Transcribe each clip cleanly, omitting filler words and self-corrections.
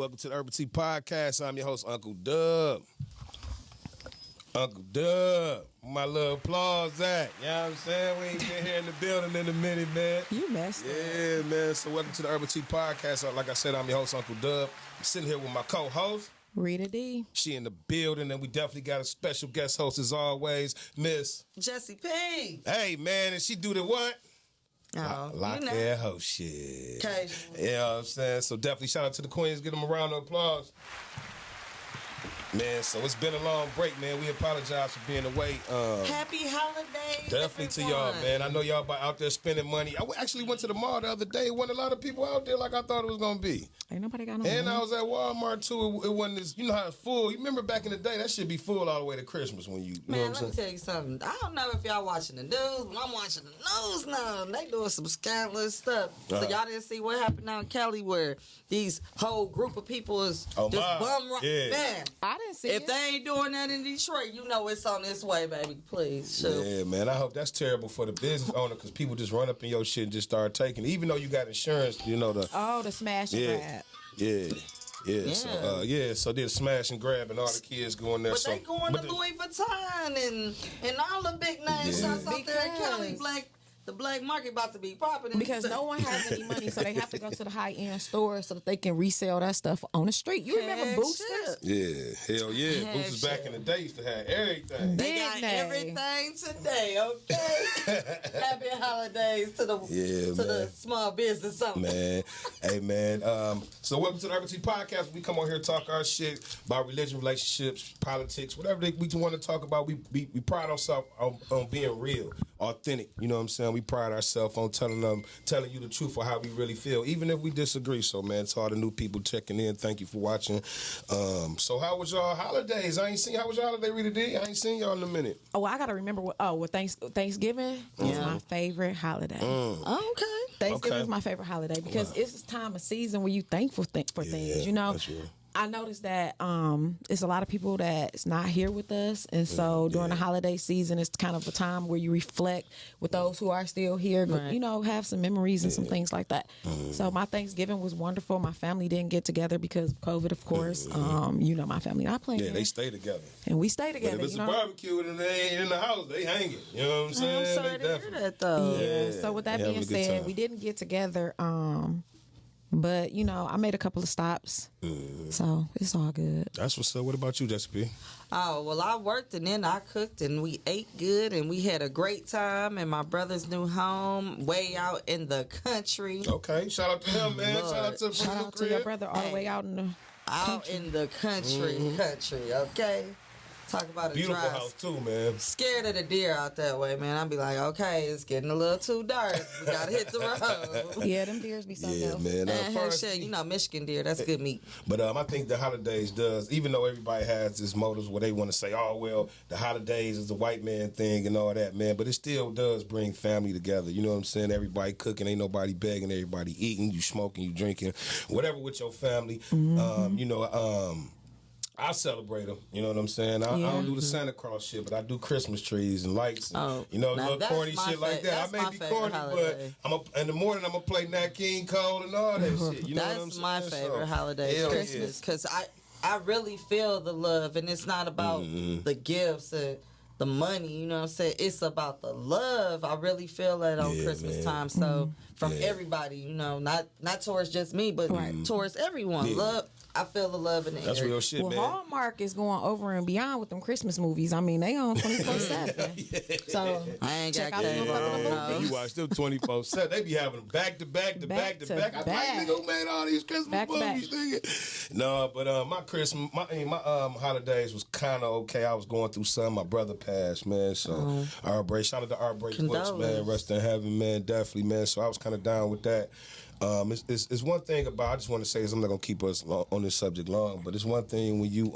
Welcome to the Urbal Tea Potcast. I'm your host, Uncle Dub. Uncle Dub, my little applause at. You know what I'm saying? We ain't been here in the building in a minute, man. You messed up. Yeah, man. So welcome to the Urbal Tea Podcast. Like I said, I'm your host, Uncle Dub. I'm sitting here with my co-host, Rita D. She in the building, and we definitely got a special guest host as always, Miss Jessie P. Hey, man, and she do the what? Oh, Lock that hoe shit. Okay. You know what I'm saying? So definitely shout out to the queens. Give them a round of applause. Man, so it's been a long break, man. We apologize for being away. Happy holidays, Definitely to y'all, man. I know y'all out there spending money. I actually went to the mall the other day. It wasn't a lot of people out there like I thought it was going to be. Ain't nobody got no And money. I was at Walmart, too. It wasn't as, you know how it's full. You remember back in the day, that should be full all the way to Christmas when you know Man, what let I'm me saying? tell you something. I don't know if y'all watching the news, but I'm watching the news now. They doing some scandalous stuff. So y'all didn't see what happened out in Cali where these whole group of people is just bum rock. Yeah. Man, I didn't see if it. they ain't doing that in Detroit, you know it's on its way, baby. Please, shoot. Yeah, man. I hope that's terrible for the business owner because people just run up in your shit and just start taking it. Even though you got insurance, you know, the smash and grab. So did a smash and grab and all the kids going there. But they going to Louis Vuitton and all the big names. Yeah. Shots out there in Cali. The black market about to be popping. Because no one has any money, so they have to go to the high-end stores so that they can resell that stuff on the street. You remember Boosters? Yeah, hell yeah. Heck Boosters back in the day used to have everything. They got everything today, okay? Happy holidays to the small business owner. Man, hey man. So welcome to the Urbal Tea Podcast. We come on here to talk our shit about religion, relationships, politics, whatever we want to talk about. We pride ourselves on being real, authentic. You know what I'm saying? We pride ourselves on telling you the truth of how we really feel, even if we disagree. So man, to all the new people checking in, thank you for watching. So how was y'all holidays? How was your holiday, Rita D? I ain't seen y'all in a minute. Oh, I gotta remember Thanksgiving is my favorite holiday. Okay. Thanksgiving is my favorite holiday because it's a time of season where you thankful for things. You know, that's real. I noticed that it's a lot of people that's not here with us, and so during the holiday season, it's kind of a time where you reflect with those who are still here. Right. You know, have some memories and some things like that. So my Thanksgiving was wonderful. My family didn't get together because of COVID, of course. You know, my family not playing. Yeah, they stay together, and we stay together. But if it's a barbecue and they ain't in the house, they hanging. You know what I'm saying? I'm sorry to hear that though. Yeah. So with that being said, we didn't get together. But, you know, I made a couple of stops. So it's all good. That's what's up. What about you, Jessica P? Oh, well, I worked and then I cooked and we ate good and we had a great time in my brother's new home way out in the country. Okay. Shout out to him, man. Lord. Shout out to your brother all the way out in the country, okay? Talk about a beautiful drive. house too, man. Scared of the deer out that way, man. I'd be like, okay, it's getting a little too dark. We gotta hit the road. Yeah, them deers be something else. Man. Shit, you know, Michigan deer, that's good meat. But I think the holidays does, even though everybody has this motives where they want to say, oh, well, the holidays is the white man thing and all that, man. But it still does bring family together. You know what I'm saying? Everybody cooking, ain't nobody begging, everybody eating, you smoking, you drinking, whatever with your family. I celebrate them. You know what I'm saying? I don't do the Santa Claus shit, but I do Christmas trees and lights. And, little corny shit like that. I may be corny, but in the morning I'm gonna play Nat King Cole and all that shit. You know what I'm saying? That's my favorite holiday, Christmas, because I really feel the love, and it's not about the gifts and the money. You know what I'm saying? It's about the love. I really feel that on Christmas time. So from everybody, you know, not towards just me, but towards everyone. Love. I feel the love in the That's area. real shit, man. Hallmark is going over and beyond with them Christmas movies. I mean, they on 24/7. So I ain't check got out You watch them 24/7. They be having them back to back to back to back. I'm like, nigga, who made all these Christmas movies, nigga? No, but my Christmas, my holidays was kind of okay. I was going through some. My brother passed, man. So shout out to our break books, man. Rest in heaven, man. Definitely, man. So I was kind of down with that. It's one thing about, I just want to say this, I'm not going to keep us on this subject long, but it's one thing when you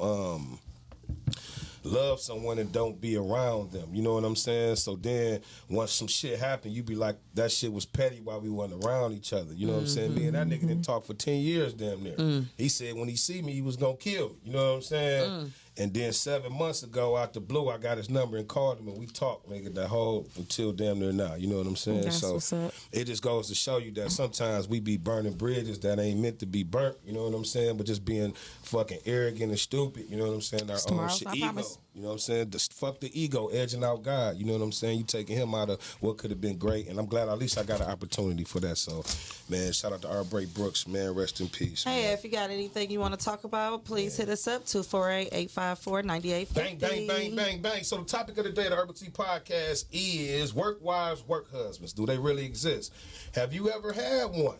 love someone and don't be around them, you know what I'm saying? So then once some shit happened, you be like, that shit was petty while we wasn't around each other, you know what I'm saying? Me and that nigga didn't talk for 10 years damn near. He said when he see me, he was going to kill me, you know what I'm saying? And then 7 months ago, out the blue, I got his number and called him, and we talked, nigga, the whole until damn near now. You know what I'm saying? That's so what's up. it just goes to show you that sometimes we be burning bridges that ain't meant to be burnt. You know what I'm saying? But just being fucking arrogant and stupid. You know what I'm saying? Our own Tomorrow's shit, not ego. promised. You know what I'm saying? Just fuck the ego, edging out God. You know what I'm saying? You taking him out of what could have been great, and I'm glad at least I got an opportunity for that. So, man, shout out to Urbal Brooks, man. Rest in peace. Hey, man. if you got anything you want to talk about, please hit us up 248-854-9850. Bang, bang, bang, bang, bang. So the topic of the day of the Urbal Tea Podcast is work wives, work husbands. Do they really exist? Have you ever had one?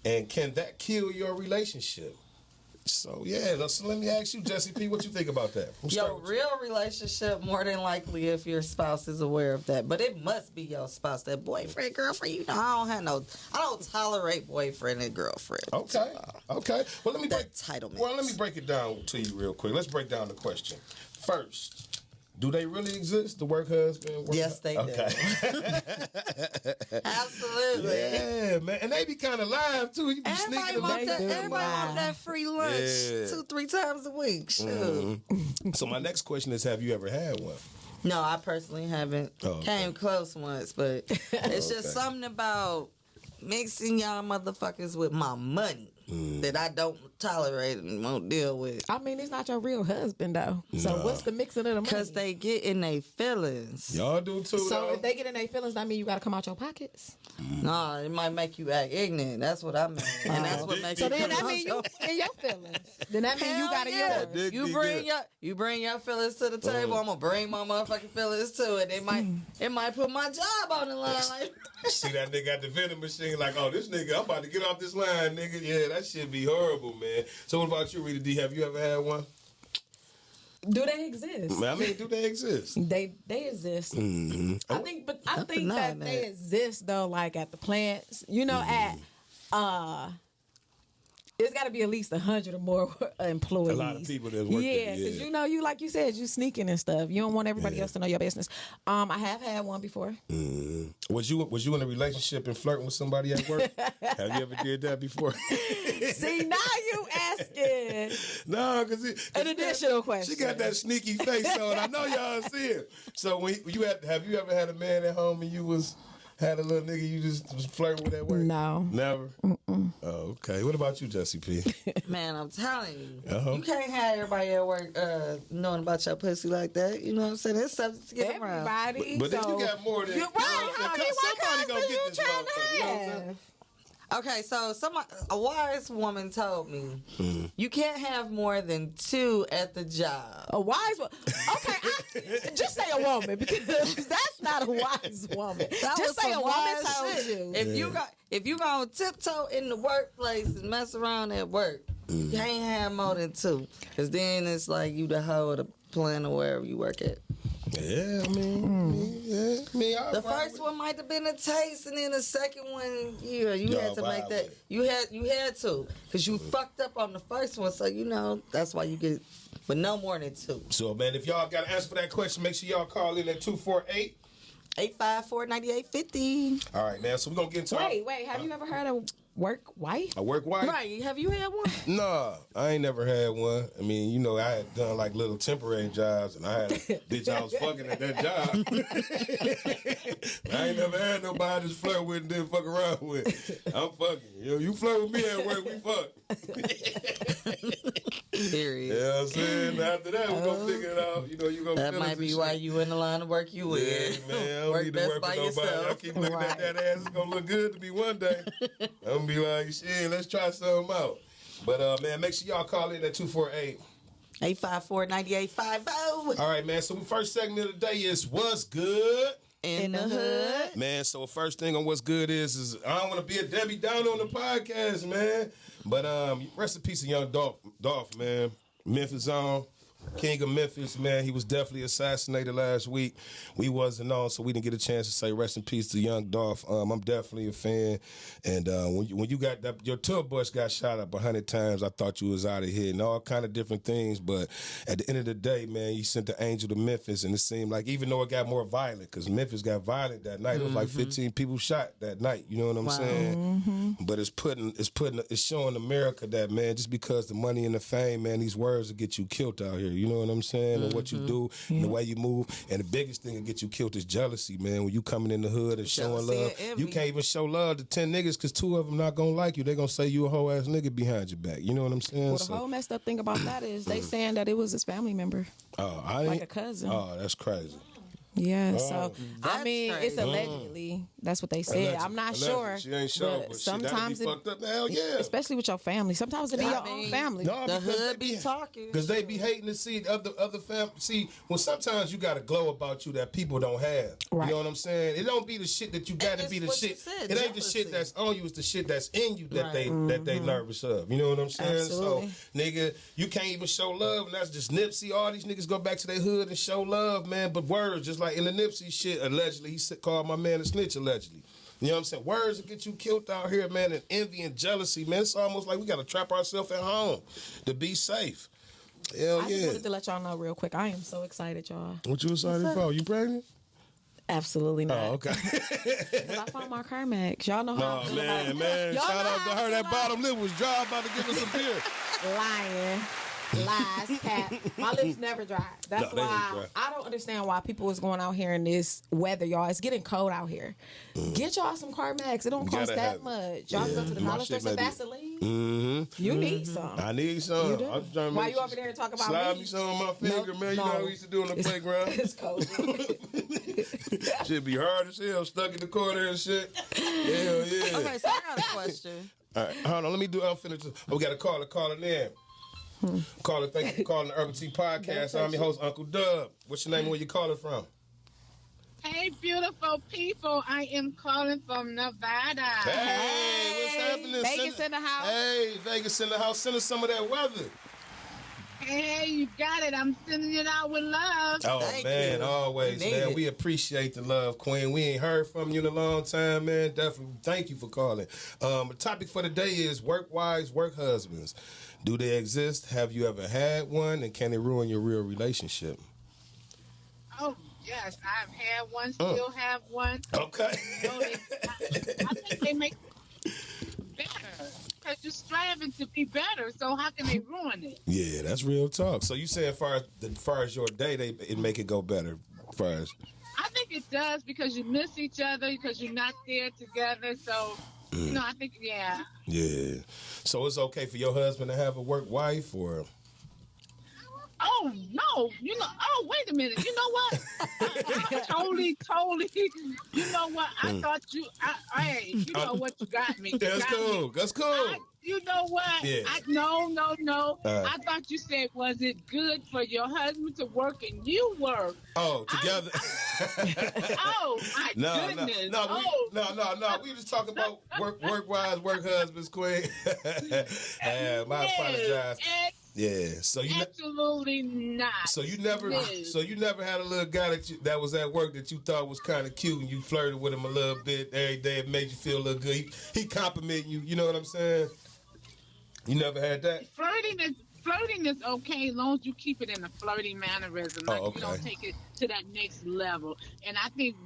And can that kill your relationship? So, yeah, so let me ask you, Jesse P., what you think about that? Your real relationship, more than likely, if your spouse is aware of that. But it must be your spouse, that boyfriend, girlfriend. You know, I don't tolerate boyfriend and girlfriend. Okay. Okay. Well, let me break Entitlement. Well, let me break it down to you real quick. Let's break down the question. First, do they really exist? The work husband? Yes, they do. Absolutely. Yeah, man. And they be kind of live, too. You be Everybody sneaking want that free lunch 2-3 times a week. Shoot. So my next question is, have you ever had one? No, I personally haven't. Oh, okay. Came close once, but it's just something about mixing y'all motherfuckers with my money that I don't tolerate and won't deal with. I mean, it's not your real husband though. So what's the mixing of the money? Because they get in their feelings. Y'all do too, So though. if they get in their feelings, that mean you got to come out your pockets. Nah, it might make you act ignorant. That's what I mean. And that's what makes So you then that come mean you out in your feelings. Then that mean you Hell got it yeah. yours. Dick You be bring good. your your feelings to the table. I'm gonna bring my motherfucking feelings to it. It might put my job on the line. Like, See that nigga at the vending machine like, oh, this nigga, I'm about to get off this line, nigga. Yeah, that shit be horrible, man. So what about you, Rita D? Have you ever had one? Do they exist? I mean, do they exist? They exist. Mm-hmm. I think that denying they that. exist though, like at the plants. You know, at it's got to be at least 100 or more employees. A lot of people that's working. Yeah, because you know, you like you said, you sneaking and stuff. You don't want everybody else to know your business. I have had one before. Was you in a relationship and flirting with somebody at work? Have you ever did that before? See, now you asking No, because an additional question. She got that sneaky face on. I know y'all see it. So when have you ever had a man at home and you had a little nigga you just was flirting with at work? No. Never? Oh, okay. What about you, Jesse P? man, I'm telling you, Uh-huh. you can't have everybody at work knowing about your pussy like that. You know what I'm saying? It's something to get around. Everybody. But then so, you got more than... You're right. How many somebody gonna get this trying motherfucker. You know what I'm saying? have? Okay, so a wise woman told me you can't have more than 2 at the job. A wise woman. Okay, just say a woman because that's not a wise woman. That was Just say a some woman wise told shit. you. If you gonna tiptoe in the workplace and mess around at work, you can't have more than 2, because then it's like you the hoe of the plant or wherever you work at. Yeah, I mean, The first one might have been a taste, and then the second one, you had to make that. You had to, because you fucked up on the first one, so you know that's why you get, but no more than 2. So, man, if y'all got an answer for that question, make sure y'all call in at 248. 854-9850. All right, man. So we're gonna get into Wait. Have you ever heard of work wife? a work wife. Right? Have you had one? Nah, I ain't never had one. I mean, you know, I had done like little temporary jobs, and I had a bitch I was fucking at that job. I ain't never had nobody just flirt with and then fuck around with. I'm fucking. You flirt with me at work, we fuck. Period. You know what I'm saying? After that, we're gonna figure it out. You know, you gonna That feel might us be and why shit. you in the line of work you Yeah, in. man, I don't Work need to best work by with nobody. I yourself. keep looking at that ass. It's gonna look good to me one day. I'm gonna be like, shit, let's try something out. But, man, make sure y'all call in at 248. 854-9850. All right, man. So the first segment of the day is What's Good? In the hood. Man, so the first thing on What's Good is I don't want to be a Debbie Downer on the podcast, man. But rest in peace of young Dolph, man. Memphis on. King of Memphis, man. He was definitely assassinated last week. We wasn't on, so we didn't get a chance to say rest in peace to Young Dolph. I'm definitely a fan. And when you got that, your tour bus got shot up 100 times, I thought you was out of here and all kind of different things. But at the end of the day, man, you sent the angel to Memphis, and it seemed like even though it got more violent, because Memphis got violent that night, it was like 15 people shot that night. You know what I'm saying? But it's showing America that, man, just because the money and the fame, man, these words will get you killed out here. You know what I'm saying? And what you do and the way you move. And the biggest thing that get you killed is jealousy, man. When you coming in the hood and showing love, you can't even show love to 10 niggas because 2 of them not gonna like you. They gonna say you a whole ass nigga behind your back. You know what I'm saying? Well, the whole messed up thing about that is they saying that it was his family member. Like a cousin. Oh, that's crazy. Yeah, so That's it's crazy. allegedly. That's what they said. I'm not sure. She ain't sure, but sometimes shit, that'd be fucked up. Hell yeah. Especially with your family. Sometimes it be your own family. No, The because hood be talking. Because they be hating to see other family. See, well, sometimes you got a glow about you that people don't have. Right. You know what I'm saying? It don't be the shit that you got to be the shit. Said, it ain't the shit that's on you. It's the shit that's in you that they nervous of. You know what I'm saying? Absolutely. So, nigga, you can't even show love, and that's just Nipsey. All these niggas go back to their hood and show love, man. But words, just like in the Nipsey shit, allegedly, he called my man a snitch, allegedly. You know what I'm saying? Words that get you killed out here, man, and envy and jealousy, man. It's almost like we got to trap ourselves at home to be safe. Hell I yeah. just wanted to let y'all know real quick. I am so excited, y'all. What you excited for? You pregnant? Absolutely not. Oh, okay. Because I found my Carmex. Y'all know how I feel about it. man. Y'all Shout know out to how I her. feel That about bottom lip was dry, about to give us a beer. Lying. Lies, cat. My lips never dry. That's No, they ain't why dry. I don't understand why people is going out here in this weather, y'all. It's getting cold out here. Get y'all some Carmex. It don't You cost gotta that have it. much. Y'all go to the My dollar store, shit some may be- Vaseline. Mm-hmm. You need some. I need some. You do? I'm trying to Why make you over there talking about slide me? me some on my finger, man. You know how we used to do on the playground. It's cold. Shit be hard as hell, stuck in the corner and shit. Hell yeah. Okay, so I got a question. All right, hold on. Let me do. I'm finished. We got a caller calling in. Caller, thank you for calling the Urbal Tea Potcast. I'm your host, Uncle Dub. What's your name and where you calling from? Hey, beautiful people. I am calling from Nevada. Hey, what's happening? Vegas in the house. Hey, Vegas in the house. Send us some of that weather. Hey, you got it. I'm sending it out with love. Oh, Thank man, you. always, We need man. it. We appreciate the love, Queen. We ain't heard from you in a long time, man. Definitely thank you for calling. The topic for the day is work wives, work husbands. Do they exist? Have you ever had one? And can it ruin your real relationship? Oh, yes. I've had one, still have one. Okay. I think they make it better because you're striving to be better. So how can they ruin it? Yeah, that's real talk. So you say as far as your day, it make it go better. Far as I think it does because you miss each other because you're not there together. So, you know, I think, yeah. yeah. So it's okay for your husband to have a work wife, or Oh, no. You know, oh, wait a minute. You know what? I totally, you know what? I thought you, hey, you know what you got me. You that's got cool. me. That's cool. You know what? Yeah. No. I thought you said, was it good for your husband to work and you work? Oh, together. Oh, my No, goodness. no. We just talking about work wives, work husbands, Queen. I apologize. Yeah. So you Absolutely not. so you never had a little guy that was at work that you thought was kind of cute and you flirted with him a little bit every day. It made you feel a little good. He complimenting you. You know what I'm saying? You never had that? Flirting is okay as long as you keep it in a flirty mannerism. Like you don't take it to that next level. And I think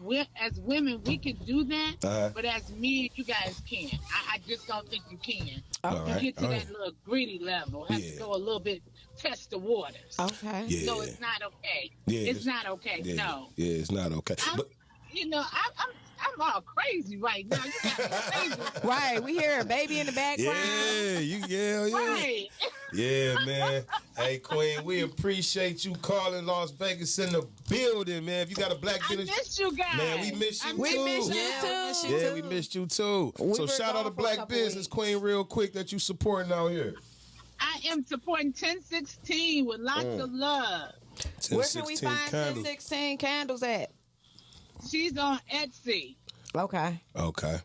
as women, we can do that, but as men, you guys can't. I just don't think you can. You get to that little greedy level. Have to go a little bit, test the waters. Okay. Yeah. So it's not okay. Yeah, it's not okay. Yeah. No. Yeah, it's not okay. But You know, I'm all crazy right now. You got me crazy. Right. We hear a baby in the background. yeah. Right. Yeah, man. Hey, Queen, we appreciate you calling Las Vegas in the building, man. If you got a black I business, miss you guys. man, we miss you We too. miss you too. Yeah, we missed you too. So were shout out gone to for a Black couple Business, weeks. Queen, real quick that you supporting out here. I am supporting 1016 with lots of love. Where can we 1016 find candles. 1016 candles at? She's on Etsy. Okay. Okay.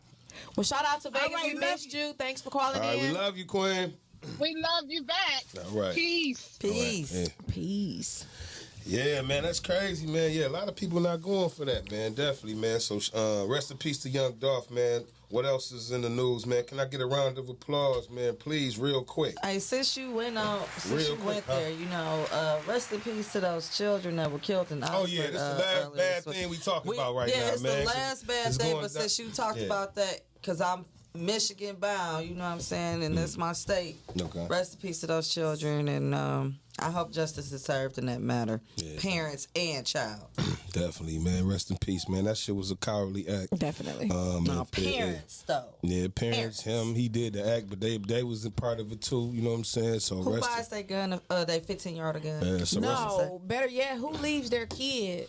Well, shout out to Vegas. right, We love missed you. Thanks for calling All right, in. we love you, Queen. We love you back. All right. Peace. Peace. Right. Yeah. Peace. Yeah, man, that's crazy, man. Yeah, a lot of people not going for that, man. Definitely, man. So, rest in peace to Young Dolph, man. What else is in the news, man? Can I get a round of applause, man? Please, real quick. Hey, since you went there, you know, rest in peace to those children that were killed in Oxford. Oh, yeah, this is the last bad thing we talking about right now, man. Yeah, it's the last bad thing, but since you talked about that, because I'm Michigan bound, you know what I'm saying, and that's my state. Okay. Rest in peace to those children, and I hope justice is served in that matter. Yeah. Parents and child. Definitely, man. Rest in peace, man. That shit was a cowardly act. Definitely. No, parents, though. Yeah, parents, him, he did the act, but they was a part of it too, you know what I'm saying? So Who buys their gun, they 15-year-old gun? Yeah, so No, better yet, who leaves their kid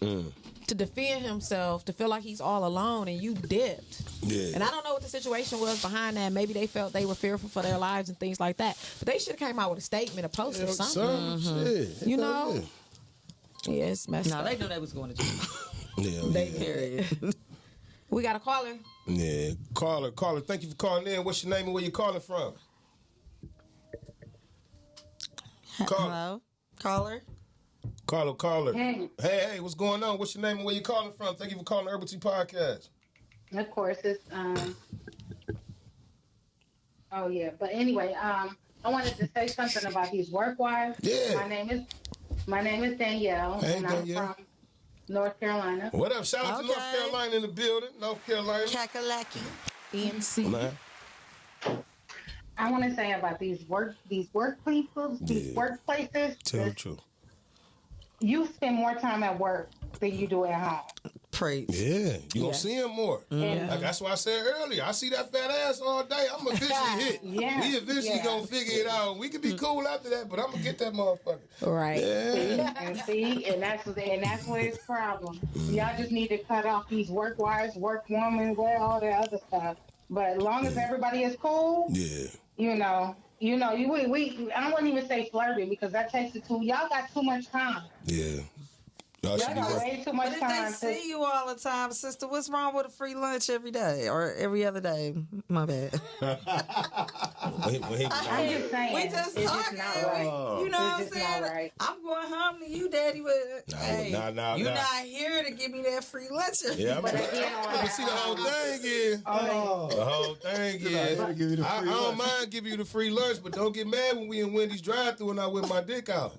to defend himself, to feel like he's all alone and you dipped? Yeah. And I don't know what the situation was behind that. Maybe they felt they were fearful for their lives and things like that. But they should have came out with a statement, a post or something. Shit. You know? Yeah, it's messed No, up. they knew they was going to jail. Yeah, Period. We got a caller. yeah. Caller, thank you for calling in. What's your name and where you calling from? Hello? Caller? Caller. Hey. Hey, what's going on? What's your name and where you calling from? Thank you for calling the Urbal Tea Potcast. Of course, it's oh yeah, but anyway, I wanted to say something about these work wives. Yeah. My name is Danielle, Hey, and Danielle. I'm from North Carolina. What up? Shout out to North Okay. Carolina in the building. North Carolina. Kakalaki. ENC. Man. I want to say about these workplaces. Tell the truth. You spend more time at work than you do at home. Preach. Yeah, you gonna see him more. Like, that's why I said earlier. I see that fat ass all day. I'm eventually hit. Yeah, We eventually yeah. gonna figure it out. We can be cool after that, but I'm gonna get that motherfucker. Right. Yeah. and that's where it's problem. Y'all just need to cut off these work wives, work women, all that other stuff. But as long as everybody is cool, Yeah. we I wouldn't even say flirting because that takes it too. Y'all got too much time. Yeah. Y'all should Y'all be got working. way too much But if time. they see you all the time, sister, what's wrong with a free lunch every day or every other day? My bad. When he- I'm just saying. We just it's talking. just not right. You know what I'm It's just saying? not right. I'm going home to you, Daddy. But No, hey, nah. you're not here to give me that free lunch. Yeah, I'm But gonna again, on see the whole thing is. The whole thing is. I don't mind giving you the free lunch, but don't get mad when we in Wendy's drive-thru and I whip my dick out.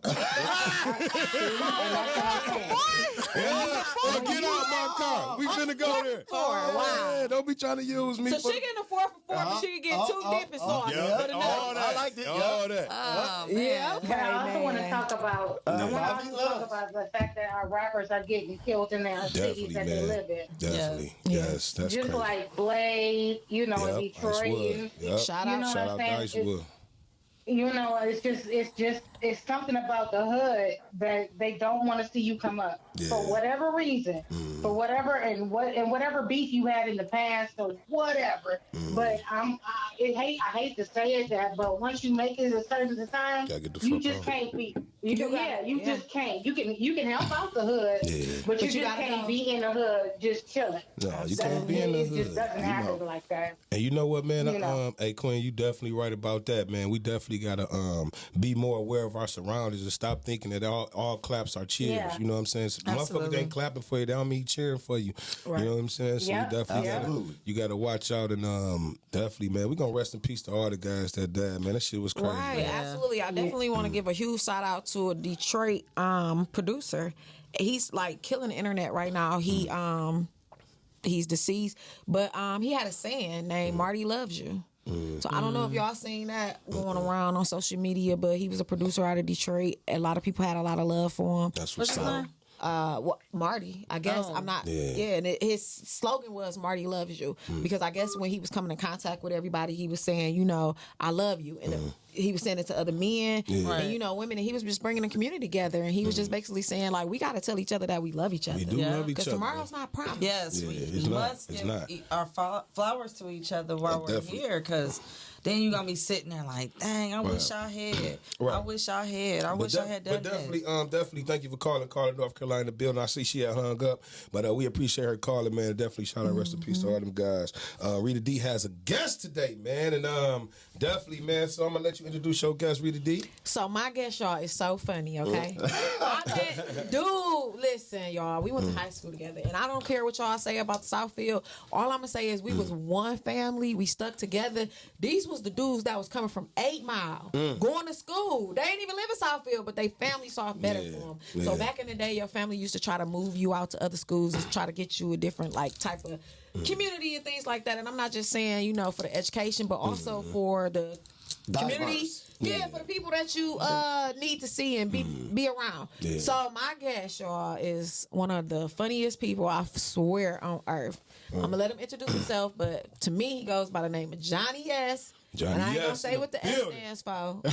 Yeah, or get out my car. We finna go there. Wow. Yeah, don't be trying to use me. So for she getting a 4 for 4, but she can get 2 dipping sauce. yeah, But enough. all that. I liked it, All that. Oh, man. Yeah, okay, But I also want to man. talk about. I want to also talk about the fact that our rappers are getting killed in their cities Definitely, that they man. live in. Definitely. Yeah. Yes, that's Just crazy. like Blade, in Yep, Detroit. Icewood. Yep. Shout You out. know Shout what out I'm saying? Icewood. It's something about the hood that they don't want to see you come up for whatever reason, for whatever and whatever beef you had in the past or whatever. But I hate to say it but once you make it a certain time, Gotta get the you fuck just out. can't be. You just can't. You can help out the hood, Yeah. but you you just gotta can't go. be in the hood just chilling. No, you can't be in the It just hood. doesn't happen like that. And you know what, man? You know. Hey, Quinn, you definitely right about that, man. We definitely gotta be more aware of our surroundings and stop thinking that all claps are cheers. Yeah. You know what I'm saying? So motherfuckers Absolutely. ain't clapping for you; they don't mean cheering for you. Right. You know what I'm saying? So Yeah. you definitely Absolutely. gotta watch out and definitely, man. We gonna rest in peace to all the guys that died, man. That shit was crazy. Right, man. absolutely. I definitely want to give a huge shout out to a Detroit producer. He's like killing the internet right now. He's deceased, but he had a saying named "Marty loves you." So I don't know if y'all seen that going around on social media, but he was a producer out of Detroit. A lot of people had a lot of love for him. That's what's What's his up. name? Marty, I guess. I'm not. Yeah. And his slogan was "Marty loves you," because I guess when he was coming in contact with everybody, he was saying, "I love you," and he was saying it to other men and women, and he was just bringing the community together, and he was just basically saying like, we got to tell each other that we love each other. We do love each Because other. tomorrow's not promised. Yes, Yeah, we it's not. must It's give not. our flowers to each other while we're Definitely. here, because then you're gonna be sitting there like, dang, I wish I had. Right. I wish I had. I wish I had done But definitely thank you for calling North Carolina in the building. I see she had hung up, but we appreciate her calling, man. Definitely shout out, rest in peace to all them guys. Rita D has a guest today, man, and definitely, man. So I'm gonna let you introduce your guest, Rita D. So my guest, y'all, is so funny, okay? Dude, listen, y'all, we went to high school together, and I don't care what y'all say about the Southfield. All I'm gonna say is we was one family. We stuck together. These was the dudes that was coming from 8 Mile, going to school. They ain't even live in Southfield, but they family saw better for them. Yeah. So back in the day, your family used to try to move you out to other schools and try to get you a different like type of community and things like that. And I'm not just saying, you know, for the education, but also for the community. Yeah, for the people that you need to see and be around. Yeah. So my guest, y'all, is one of the funniest people I swear on earth. I'm gonna let him introduce himself, but to me, he goes by the name of Johnny S. And I ain't gonna say what the S stands for. I don't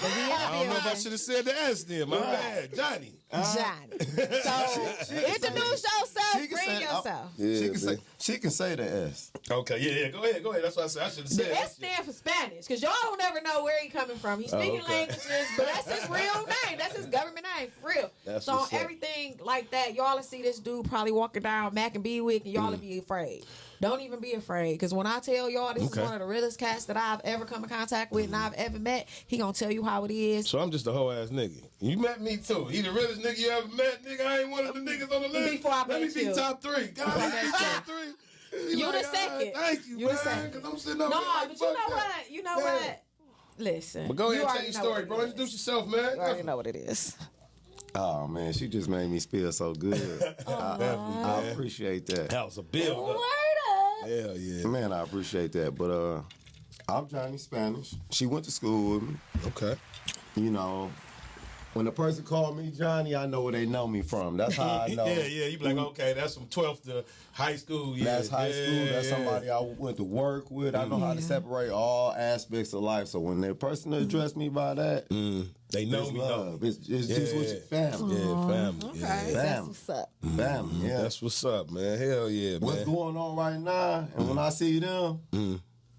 know if I should have said the S then. My bad, Johnny. Johnny. So introduce yourself. Bring yourself. Yeah, she can say the S. Okay, yeah. Go ahead. That's what I said. I should have said the S stands for Spanish, because y'all don't ever know where he coming from. He's speaking languages, but that's his real name. That's his government name, for real. That's so everything like that, y'all will see this dude probably walking down Mac and Bewick, and y'all will be afraid. Don't even be afraid, because when I tell y'all this is one of the realest cats that I've ever come in contact with and I've ever met, he gonna tell you how it is. So I'm just a whole ass nigga. You met me too. He the realest nigga you ever met, nigga. I ain't one of the niggas on the list. Before I Let me be top 3. God, let me be top 3. You the second. Thank you, You man. the second. Because I'm sitting over No, there like, but you know what? You know what? Listen. But go ahead and tell your story, bro. Introduce yourself, man. You already know what it is. Oh man, she just made me feel so good. I appreciate that. That was a build. Word up. Hell yeah. Man, I appreciate that. But I'm Johnny Spanish. She went to school with me. Okay. You know, when a person called me Johnny, I know where they know me from. That's how I know. Yeah. You be like, okay, that's from 12th to high school. Yeah. That's high school. That's somebody I went to work with. I know how to separate all aspects of life. So when that person addressed me by that, they know it's me. love. It's just what your family. Yeah, family. Okay, Yeah. that's what's up. Family. Yeah. That's what's up, man. Hell yeah, man. What's going on right now, and when I see them,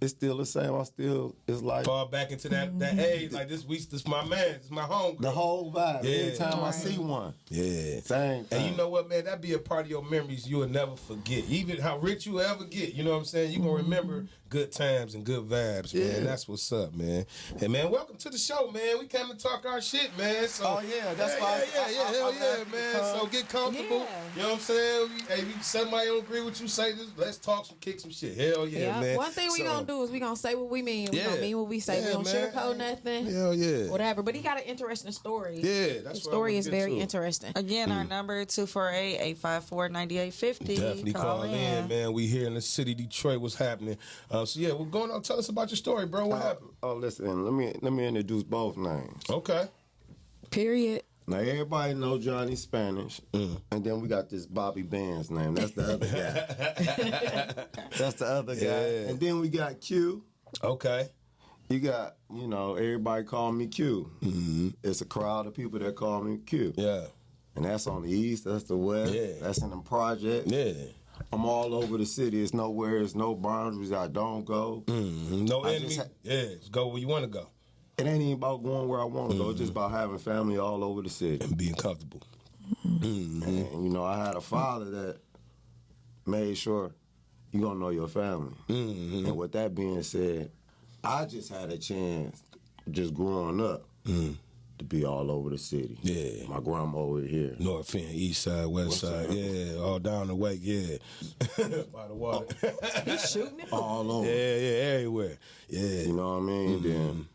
it's still the same. It's like fall back into that age. Like this my man. This my home. the whole vibe. Yeah. Every time I see one, Yeah. same thing. And you know what, man? That be a part of your memories you will never forget. Even how rich you ever get, you know what I'm saying? You gonna remember good times and good vibes, man. Yeah. That's what's up, man. And man, welcome to the show, man. We came to talk our shit, man. So Oh, yeah, that's why hell yeah, man. So get comfortable. Yeah. You know what I'm saying? Hey, somebody don't agree with you, say this. Let's talk some, kick some shit. Hell yeah, man. One thing we gonna do is we gonna say what we mean. We Yeah. gonna mean what we say. Yeah, We don't man. sugarcoat nothing. Hell yeah. Whatever. But he got an interesting story. Yeah, that's His what I story wanna is get very to. interesting. Again, our number 248-854-9850. Definitely call in, man. We here in the city, Detroit. What's happening? So yeah, we're going on. Tell us about your story, bro. What happened? Oh, listen. Let me introduce both names. Okay. Period. Now everybody know Johnny Spanish, and then we got this Bobby Band's name. That's the other guy. That's the other guy. Yeah. And then we got Q. Okay. You got, everybody call me Q. Mm-hmm. It's a crowd of people that call me Q. Yeah. And that's on the east. That's the west. Yeah. That's in the project. Yeah. I'm all over the city. It's nowhere. It's no boundaries. I don't go. Mm-hmm. No I enemy. just Just go where you want to go. It ain't even about going where I want to go. It's just about having family all over the city. And being comfortable. And, I had a father that made sure you going to know your family. Mm-hmm. And with that being said, I just had a chance, just growing up, to be all over the city. Yeah. My grandma over here. North end, east side, west side. Yeah. All down the way. Yeah. By the water. He's shooting it. All over. Yeah. Everywhere. Yeah. You know what I mean? Then,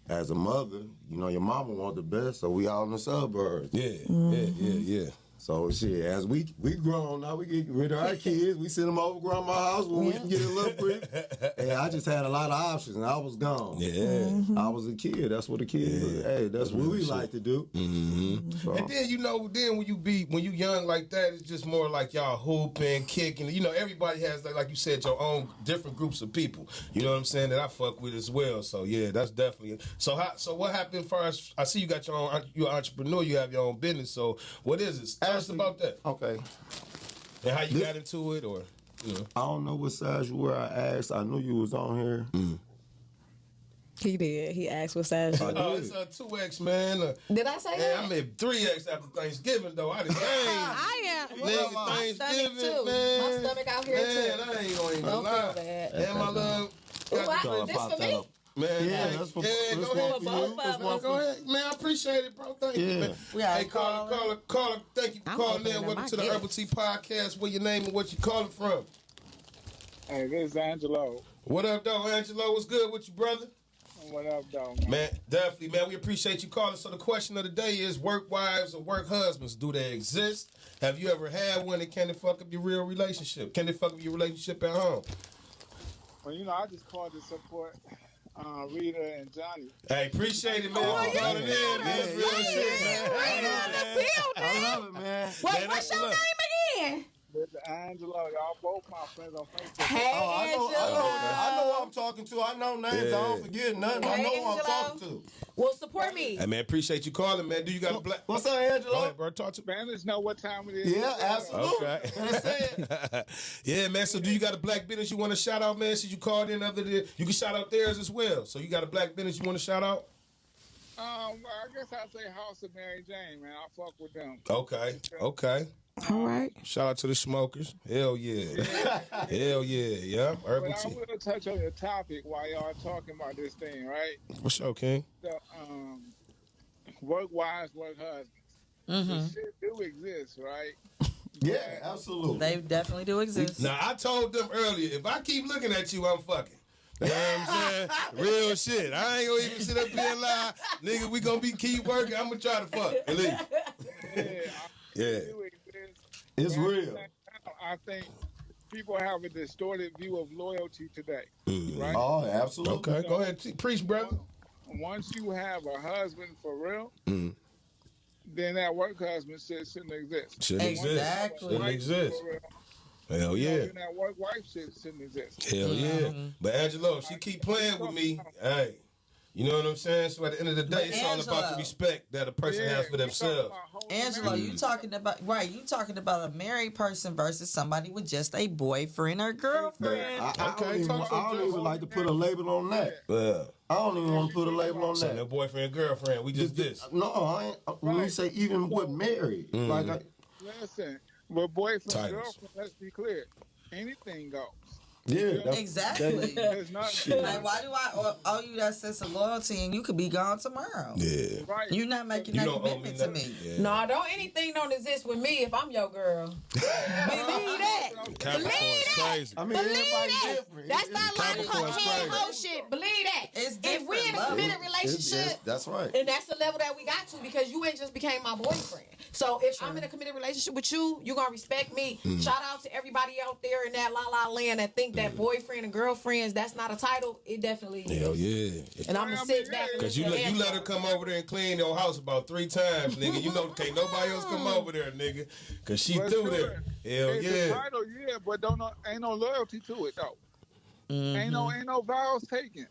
as a mother, your mama want the best, so we out in the suburbs. Yeah. So shit, as we grown now, we get rid of our kids. We send them over to grandma's house when we can get a little brief. Hey, I just had a lot of options, and I was gone. Yeah. I was a kid. That's what a kid was. Hey, that's what we like to do. Mm-hmm. So, And then when you young like that, it's just more like y'all hooping, kicking. Everybody has like you said, your own different groups of people. You know what I'm saying, that I fuck with as well. So yeah, that's definitely. So what happened first? I see you got you're an entrepreneur. You have your own business. So what is it? Tell us about that. Okay. And how you got into it, or I don't know what size you were. I asked. I knew you was on here. He did. He asked what size. Oh, it's a 2X, man. Did I say that? I made 3X after Thanksgiving, though. I didn't. I am. Nigga, My stomach Thanksgiving, too. man. My stomach out here Man, too. I ain't gonna even Don't lie. feel bad. And my love. This for me? Man, Yeah, that's for go ahead. for both of us. Go ahead. Man, I appreciate it, bro. Thank you, man. Hey, caller, thank you for I'm calling opening in. up Welcome my to the gift. Urbal Tea Podcast. Where your name and what you calling from? Hey, this is Angelo. What up, though, Angelo? What's good with you, brother? What up, though, Man, definitely, man. We appreciate you calling. So the question of the day is, work wives or work husbands, do they exist? Have you ever had one, and can they fuck up your real relationship? Can they fuck up your relationship at home? Well, I just called to support Rita and Johnny. Hey, appreciate it, man. For calling in, man. That's real shit, man. I love it, man. Wait, what's your name again? This is Angelo. Y'all both my friends on Facebook. Hey, I know who I'm talking to. I know names. Yeah. I don't forget nothing. I know who I'm Angelo. talking to. Well, support me. Hey, man, appreciate you calling, man. Do you got a black? What's up, Go Angelo? ahead, bro. Talk to me. Spanish know what time it is. Yeah, absolutely. Okay. That's it. Yeah, man. So, do you got a black business you want to shout out, man? Since you called in other than you can shout out theirs as well. So, you got a black business you want to shout out? I guess I'd say House of Mary Jane, man. I fuck with them. Okay. All right. Shout out to the smokers. Hell yeah. Hell yeah. Yeah. Herbal But I tea. will touch on the topic while y'all talking about this thing, right? What's up, King? The work wives, work husbands. The shit do exist, right? Yeah, absolutely. They definitely do exist. Now, I told them earlier, if I keep looking at you, I'm fucking. You know what I'm saying? Real shit. I ain't gonna even sit up here and lie. Nigga, we gonna keep working. I'm gonna try to fuck. At least. Yeah. Do exist. It's But at the real. same time, I think people have a distorted view of loyalty today, right? Oh, absolutely. Okay, go ahead. Preach, brother. Once you have a husband for real, then that work husband shit shouldn't exist. Shouldn't exist. Exactly. Shouldn't exist. For real, Hell yeah. then that work wife shit shouldn't exist. Hell yeah. But Angelo, if she keep playing with me, hey, you know what I'm saying? So at the end of the day, But it's all about Angelo. the respect that a person has for themselves. Angelo, you talking about you talking about a married person versus somebody with just a boyfriend or girlfriend. I Okay, don't even like to put a label on that. Yeah. I don't even want to put a label on So that. no boyfriend, girlfriend, we just this. No, I ain't. When you say even with married, like Listen, but boyfriend, Titles. girlfriend, let's be clear. Anything goes. Exactly. There's not Like, why do I owe you that sense of loyalty and you could be gone tomorrow? Yeah. right. You're not making You that don't owe me commitment to nothing. me. Yeah. No, don't exist with me if I'm your girl. Believe that. Capricorn's crazy. I mean, Believe everybody's that. different. That's not like Capricorn's cocaine crazy. hoe shit. Believe that. It's If we in a different, committed love. relationship, That's right. and that's the level that we got to because you ain't just became my boyfriend. So if I'm in a committed relationship with you, you're gonna respect me. Shout out to everybody out there in that la la land that think that boyfriend and girlfriends, that's not a title. It definitely is. Hell yeah. And I'm gonna sit back and Cause you let her come over there and clean your house about 3 times, nigga. You know can't nobody else come over there, nigga. Cause she But through sure, there. Hell it's yeah. a title, yeah, but ain't no loyalty to it though. Ain't no vows taken.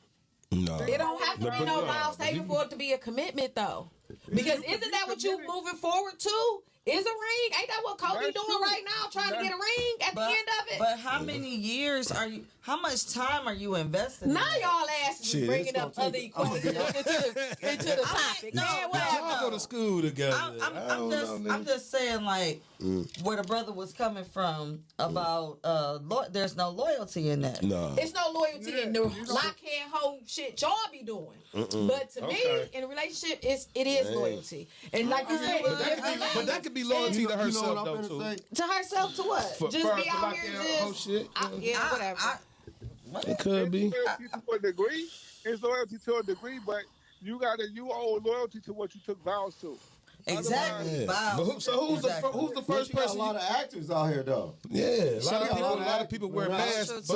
No. It don't have to be no No. vows taken for it to be a commitment though. Because isn't that what you moving forward to? Is a ring? Ain't that what Kobe That's doing true. right now? Trying to get a ring at the end of it? But how many years are you? How much time are you investing? Now in y'all asses is Shit, bringing it's up gonna other take- equipment into the topic. no, Man, no. whatever. Y'all go to school together. I'm just saying, like, where the brother was coming from about there's no loyalty in that. No. It's no loyalty in the lock hand hoe shit y'all be doing. But to me, in a relationship, it is loyalty. And like you said, But that could be loyalty to You know herself what I'm though finna too. say? to herself to what? For Just her be to out lock here down whole just shit. yeah, whatever. It could be. Loyalty to a degree. It's loyalty to a degree, but you owe loyalty to what you took vows to. Exactly. Yeah. Vows. But who's Exactly. the But first you got person? a lot of actors out here though. Yeah, a lot got of people wear Right. masks.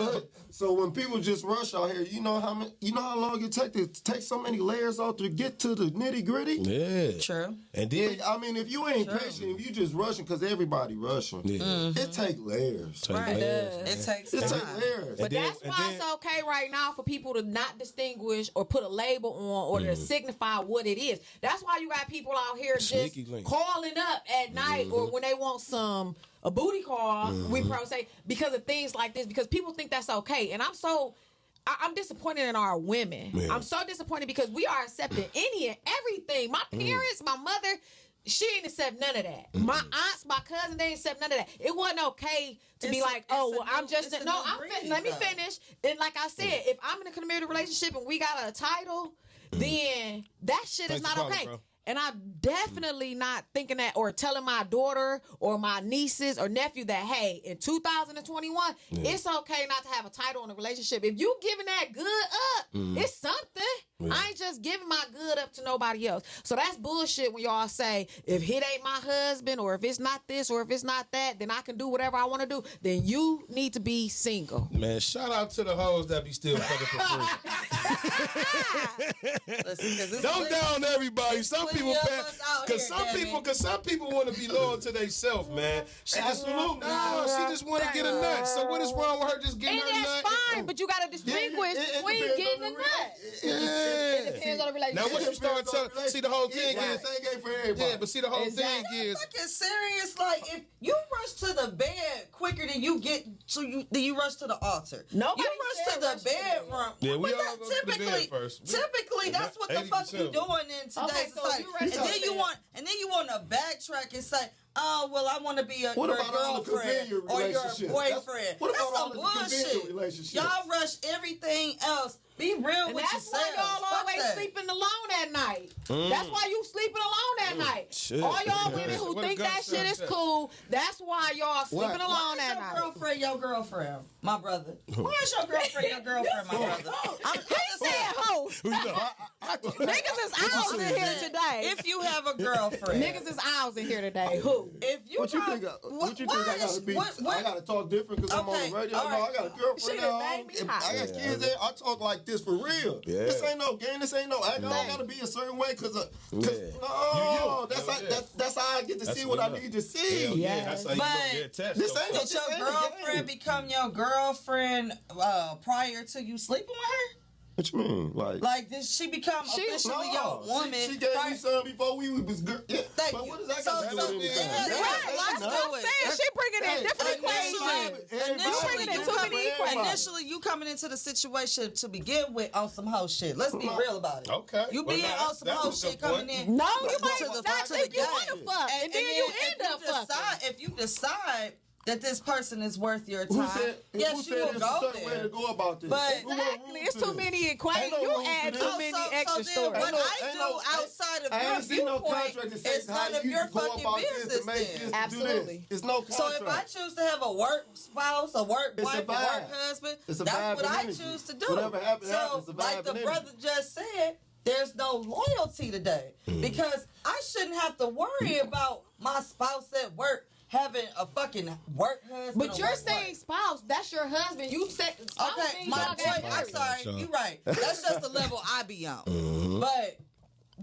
So when people just rush out here, you know how long it take to take so many layers off to get to the nitty gritty. Yeah. True. And then I mean, if you ain't patient, if you just rushing, because everybody rushing, it take layers. Right. layers. It takes It time. take layers. But then- that's and why then- it's okay right now for people to not distinguish or put a label on or to signify what it is. That's why you got people out here just Sneaky link. calling up at night or when they want a booty call, we probably say, because of things like this, because people think that's okay. And I'm so I'm disappointed in our women. Yeah. I'm so disappointed because we are accepting any and everything. My parents, my mother, she ain't accept none of that. My aunts, my cousin, they ain't accept none of that. It wasn't okay to be like, oh, well, I'm just let me finish. And like I said, if I'm in a committed relationship and we got a title, then that shit is not okay. Bro. And I'm definitely not thinking that or telling my daughter or my nieces or nephew that, hey, in 2021, it's okay not to have a title in a relationship. If you giving that good up, it's something. Yeah. I ain't just giving my good up to nobody else. So that's bullshit when y'all say, if it ain't my husband or if it's not this or if it's not that, then I can do whatever I want to do. Then you need to be single. Man, shout out to the hoes that be still fucking for free. Listen, don't down everybody. Some people, because some people want to be loyal to themselves, man. She just want to get a nut. So what is wrong with her just getting her nut? And that's fine, but you got to distinguish between getting a nut. It depends on the relationship. Now, what you start telling, see, the whole thing is, but see, the whole thing is, fucking serious. Like, if you rush to the bed quicker than you get to then you rush to the altar. Nobody you rush to the bedroom. Yeah, we all go to the bed first. Typically, that's what the fuck you doing in today's society. And then you want to backtrack and say, oh, well, I want to be your girlfriend or your boyfriend. That's some bullshit. Y'all rush everything else. Be real with yourself. That's why y'all always sleeping alone at night. That's why you sleeping alone at night. Shit. All y'all women who think that shit is cool, that's why y'all sleeping alone at night. Your girlfriend, my brother. Where's your girlfriend, my brother? I'm saying hoes. Niggas is owls in here today. If you have a girlfriend. Niggas is owls in here today. Who? If you what you think I gotta be? I gotta talk different because I'm on the radio. Right. No, I got a girlfriend at home. I got kids there. I talk like this for real. Yeah. This ain't no game. This ain't no act. I don't gotta be a certain way because that's how I get to see what I need to see. Yeah, that's how you gonna get attached. This ain't your girlfriend become your girlfriend prior to you sleeping with her? What you mean? Like did she become officially your woman? She gave me some before we was good. Yeah. Thank but you. what does that got to do with anything? She bringing in different equations. Initially, you coming into the situation to begin with on some hoe shit. Let's be real about it. Okay. You being on some hoe shit coming in. No, you might not think you want to fuck, and then you end up fucking. If you decide that this person is worth your time. Yes, you will go there. Way to go about this? But exactly, it's too many equations. You add too many extra stories. What I do outside of your viewpoint is none of your fucking business. Then absolutely, it's no contract. So if I choose to have a work spouse, a work wife, a work husband, that's what I choose to do. Whatever happens, so like the brother just said, there's no loyalty today because I shouldn't have to worry about my spouse at work having a fucking work husband. But you're saying spouse, that's your husband. You said spouse. Okay, my boy, I'm sorry, you're right. That's just the level I be on. But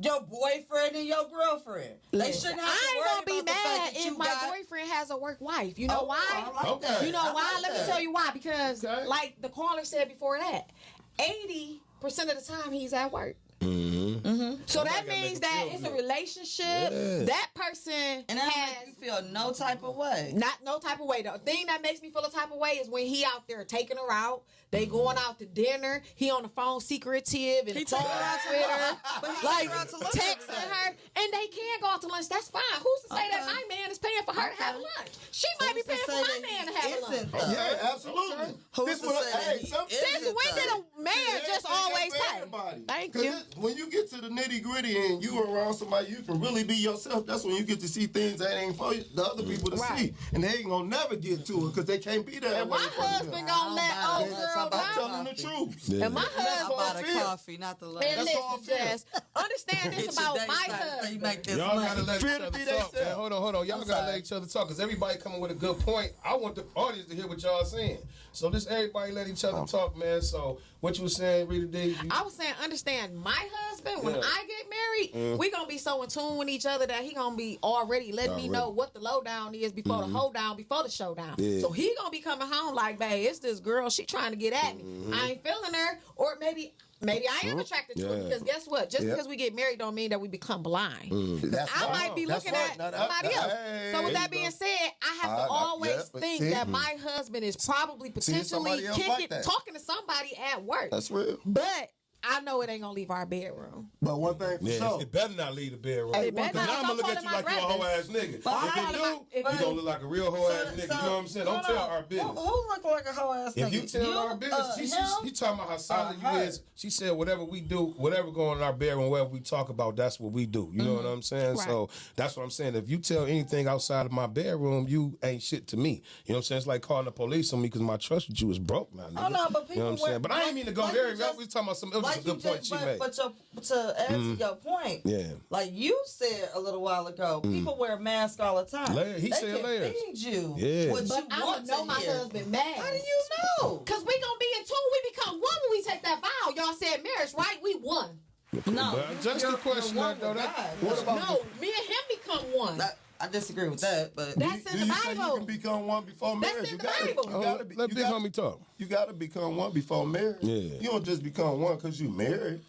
your boyfriend and your girlfriend, they shouldn't have to worry about the fact that I ain't gonna be mad if my boyfriend has a work wife. You know why? I like that. You know why? Let me tell you why. Because like the caller said before that, 80% of the time he's at work. So that means that it's a relationship. Yeah. That person and that makes you feel no type of way. Not no type of way. The thing that makes me feel a type of way is when he out there taking her out. They going out to dinner. He on the phone secretive and he phone out with her, like texting her, and they can go out to lunch. That's fine. Who's to say that my man is paying for her to have lunch? She might be paying for my man to have lunch. Yeah, absolutely. Who's to say that since when did a man just always pay? Thank you. When you get to the nitty gritty and you around somebody you can really be yourself, that's when you get to see things that ain't for the other people to see, and they ain't gonna never get to it because they can't be there. And my husband gonna let old girl know. I'm telling the truth. And my husband bought a coffee, not the love. And listen, Jess, understand this about my husband. Y'all gotta let each other talk, man. Hold on. Y'all gotta let each other talk because everybody coming with a good point. I want the audience to hear what y'all saying. So just everybody let each other talk, man. So what you were saying, Rita D? I was saying, understand my husband, when I get married, we gonna be so in tune with each other that he gonna be already letting me know what the lowdown is before the hoedown, before the showdown. Yeah. So he gonna be coming home like, babe, it's this girl, she trying to get at me. I ain't feeling her, or maybe I am attracted to her because guess what? Just because we get married don't mean that we become blind. I might be looking at somebody else. So with that being said, I have to always think think that my husband is probably potentially talking to somebody at work. That's real. But I know it ain't gonna leave our bedroom. But one thing for sure, it better not leave the bedroom. Hey, because now I'm gonna look at you like you're a hoe ass nigga. If you do, you gonna look like a real hoe ass nigga. You know what I'm saying? Don't tell our business. Who look like a hoe ass nigga? If you tell our business, you talking about how solid you is. She said whatever we do, whatever go on in our bedroom, whatever we talk about, that's what we do. You know what I'm saying? Right. So that's what I'm saying. If you tell anything outside of my bedroom, you ain't shit to me. You know what I'm saying? It's like calling the police on me because my trust with you is broke now. Nigga. Oh no, but people. You know what I'm saying? But I ain't mean to go there. We was talking about some. It was a good point she made. But to answer your point, like you said a little while ago, people wear masks all the time. He said layers. Feed you. Yeah. But I don't know my husband mad. How do you know? Because we gonna be in two. We become one when we take that vow. Y'all said marriage, right? We won. No, but just a question. What about no? Me and him become one. I disagree with that, but that's in the Bible. Say you can become one before marriage. That's in the Bible. Let big homie talk. You gotta become one before marriage. Yeah. You don't just become one because you married.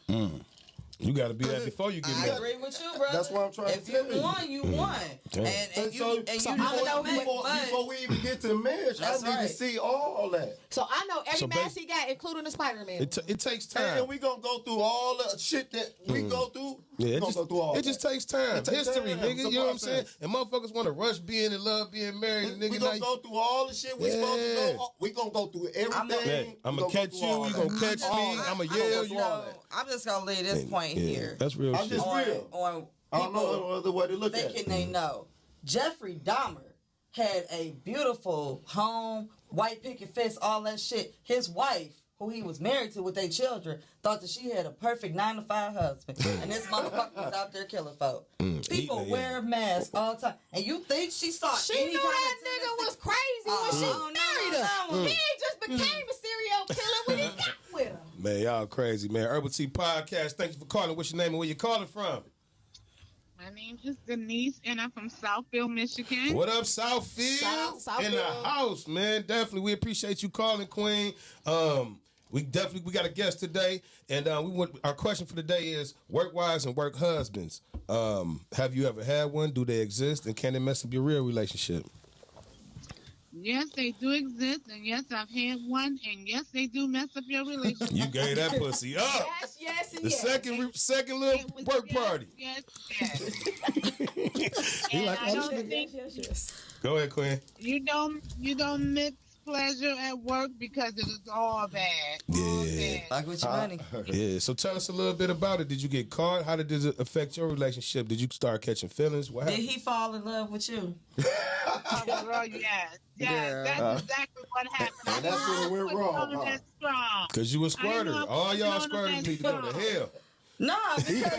You got to be that before you get married. I agree with you, brother. That's what I'm trying to tell you. If you won, you won. And so before we even get to marriage, I need to see all that. So I know every mask he got, including the Spider-Man. It takes time. And we gonna go through all the shit that we go through. Yeah, it just takes time. History, nigga. You know what I'm saying? And motherfuckers want to rush being in love, being married. And nigga, we gonna go through all the shit we supposed to go. We gonna go through everything. I'm gonna catch you. You gonna catch me. I'm gonna yell you. I'm just gonna leave this point here. That's real shit. I'm just real. On I don't know no other way to look at it. Thinking they know. Jeffrey Dahmer had a beautiful home, white picket fence, all that shit. His wife, who he was married to with their children, thought that she had a perfect 9-to-5 husband. And this motherfucker was out there killing folk. People wear masks all the time. And you think she saw any knew that nigga was crazy when she married him. He ain't just became a serial killer when he got with him. Man, y'all crazy, man. Urbal Tea Potcast. Thank you for calling. What's your name and where you calling from? My name is Denise, and I'm from Southfield, Michigan. What up, Southfield? Southfield. In the house, man. Definitely, we appreciate you calling, Queen. We got a guest today, and our question for the day is work wives and work husbands. Have you ever had one? Do they exist, and can they mess up your real relationship? Yes, they do exist, and yes, I've had one, and yes, they do mess up your relationship. You gave that pussy up. Yes, and the second little work party. Yes. You like I don't think. Go ahead, Queen. You don't mix pleasure at work because it is all bad. Like with your money. Yeah. So tell us a little bit about it. Did you get caught? How did it affect your relationship? Did you start catching feelings? What happened? Did he fall in love with you? Oh, girl, yes. That's exactly what happened. And that's when it went wrong. Because you a squirter. All y'all squirters need to go to hell. No, because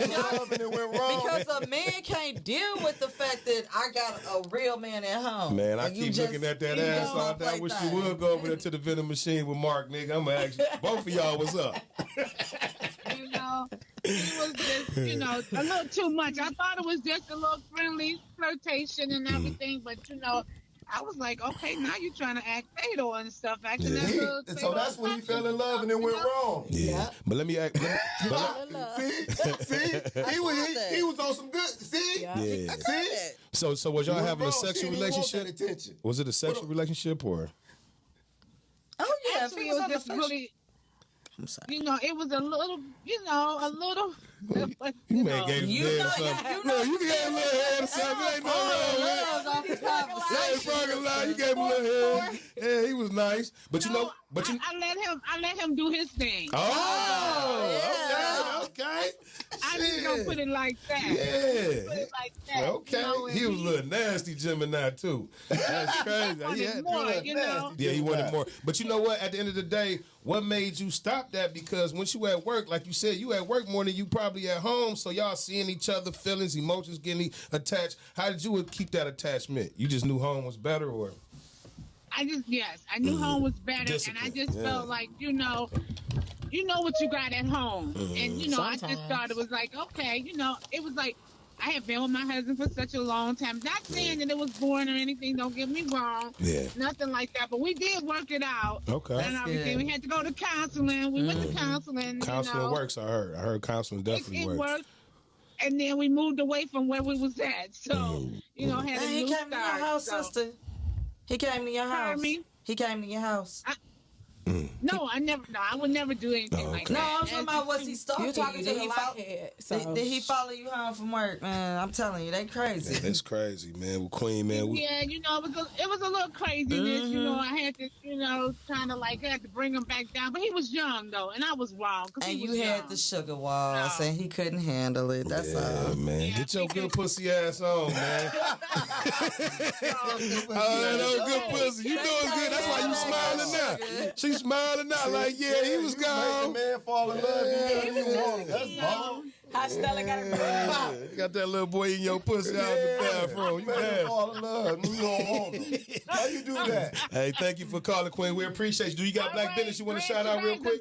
it went wrong. Because a man can't deal with the fact that I got a real man at home. Man, I keep looking at that ass all day. I wish you would go over there to the vending machine with Mark, nigga. I'm going to ask you, both of y'all, what's up? It was just, a little too much. I thought it was just a little friendly flirtation and everything, but, I was like, okay, now you're trying to act fatal and stuff. So that's when he fell in love and it went wrong. Yeah. But let me act. See? He was on some good. See? Yeah. See? So was y'all having a sexual relationship? Was it a sexual relationship or? Oh, yeah. Actually, it was just really. I'm sorry. It was a little. You may gave him head or something. No, you gave him a little head or something. Ain't no wrong with it. You gave him a little head. Yeah, he was nice. But I let him do his thing. Oh, okay. I just gonna put it like that. Yeah. Put it like that. Okay. He was a little nasty Gemini too. That's crazy. He wanted more. But you know what? At the end of the day, what made you stop that? Because once you at work, like you said, you at work more than you probably at home. So y'all seeing each other, feelings, emotions getting attached. How did you keep that attachment? You just knew home was better, or? I knew home was better, discipline. And I just felt like, you know what you got at home. And, sometimes. I just thought it was like, okay, it was like, I had been with my husband for such a long time. Not saying that it was boring or anything, don't get me wrong. Yeah. Nothing like that. But we did work it out. Okay. And everything. We had to go to counseling. We went to counseling. Counseling works, I heard. I heard counseling definitely works. It worked. And then we moved away from where we was at. So, had a new start. He came to your house, sister. He came to your house. He came to your house. No, I would never do anything like that. No, I'm talking about was he stalking You're talking you? to the lockhead. Did he follow you home from work, man? I'm telling you, they crazy. Man, that's crazy, man. With Queen, man. Yeah, you know, it was a little craziness. You know, I had to, you know, kind of like had to bring him back down. But he was young though, and I was wrong. And you had the sugar walls, and he couldn't handle it. That's all. Man. Yeah, get your good pussy ass on, man. that good pussy. You doing good. That's why you smiling now. She's smiling now like, yeah, he was gone. The man fall in love. You didn't want him. That's bold. How Stella got a You got that little boy in your pussy out the bathroom. You man fall in love. You don't want him. How you do that? Hey, thank you for calling, Queen. We appreciate you. Do you got black business you want to shout out real quick?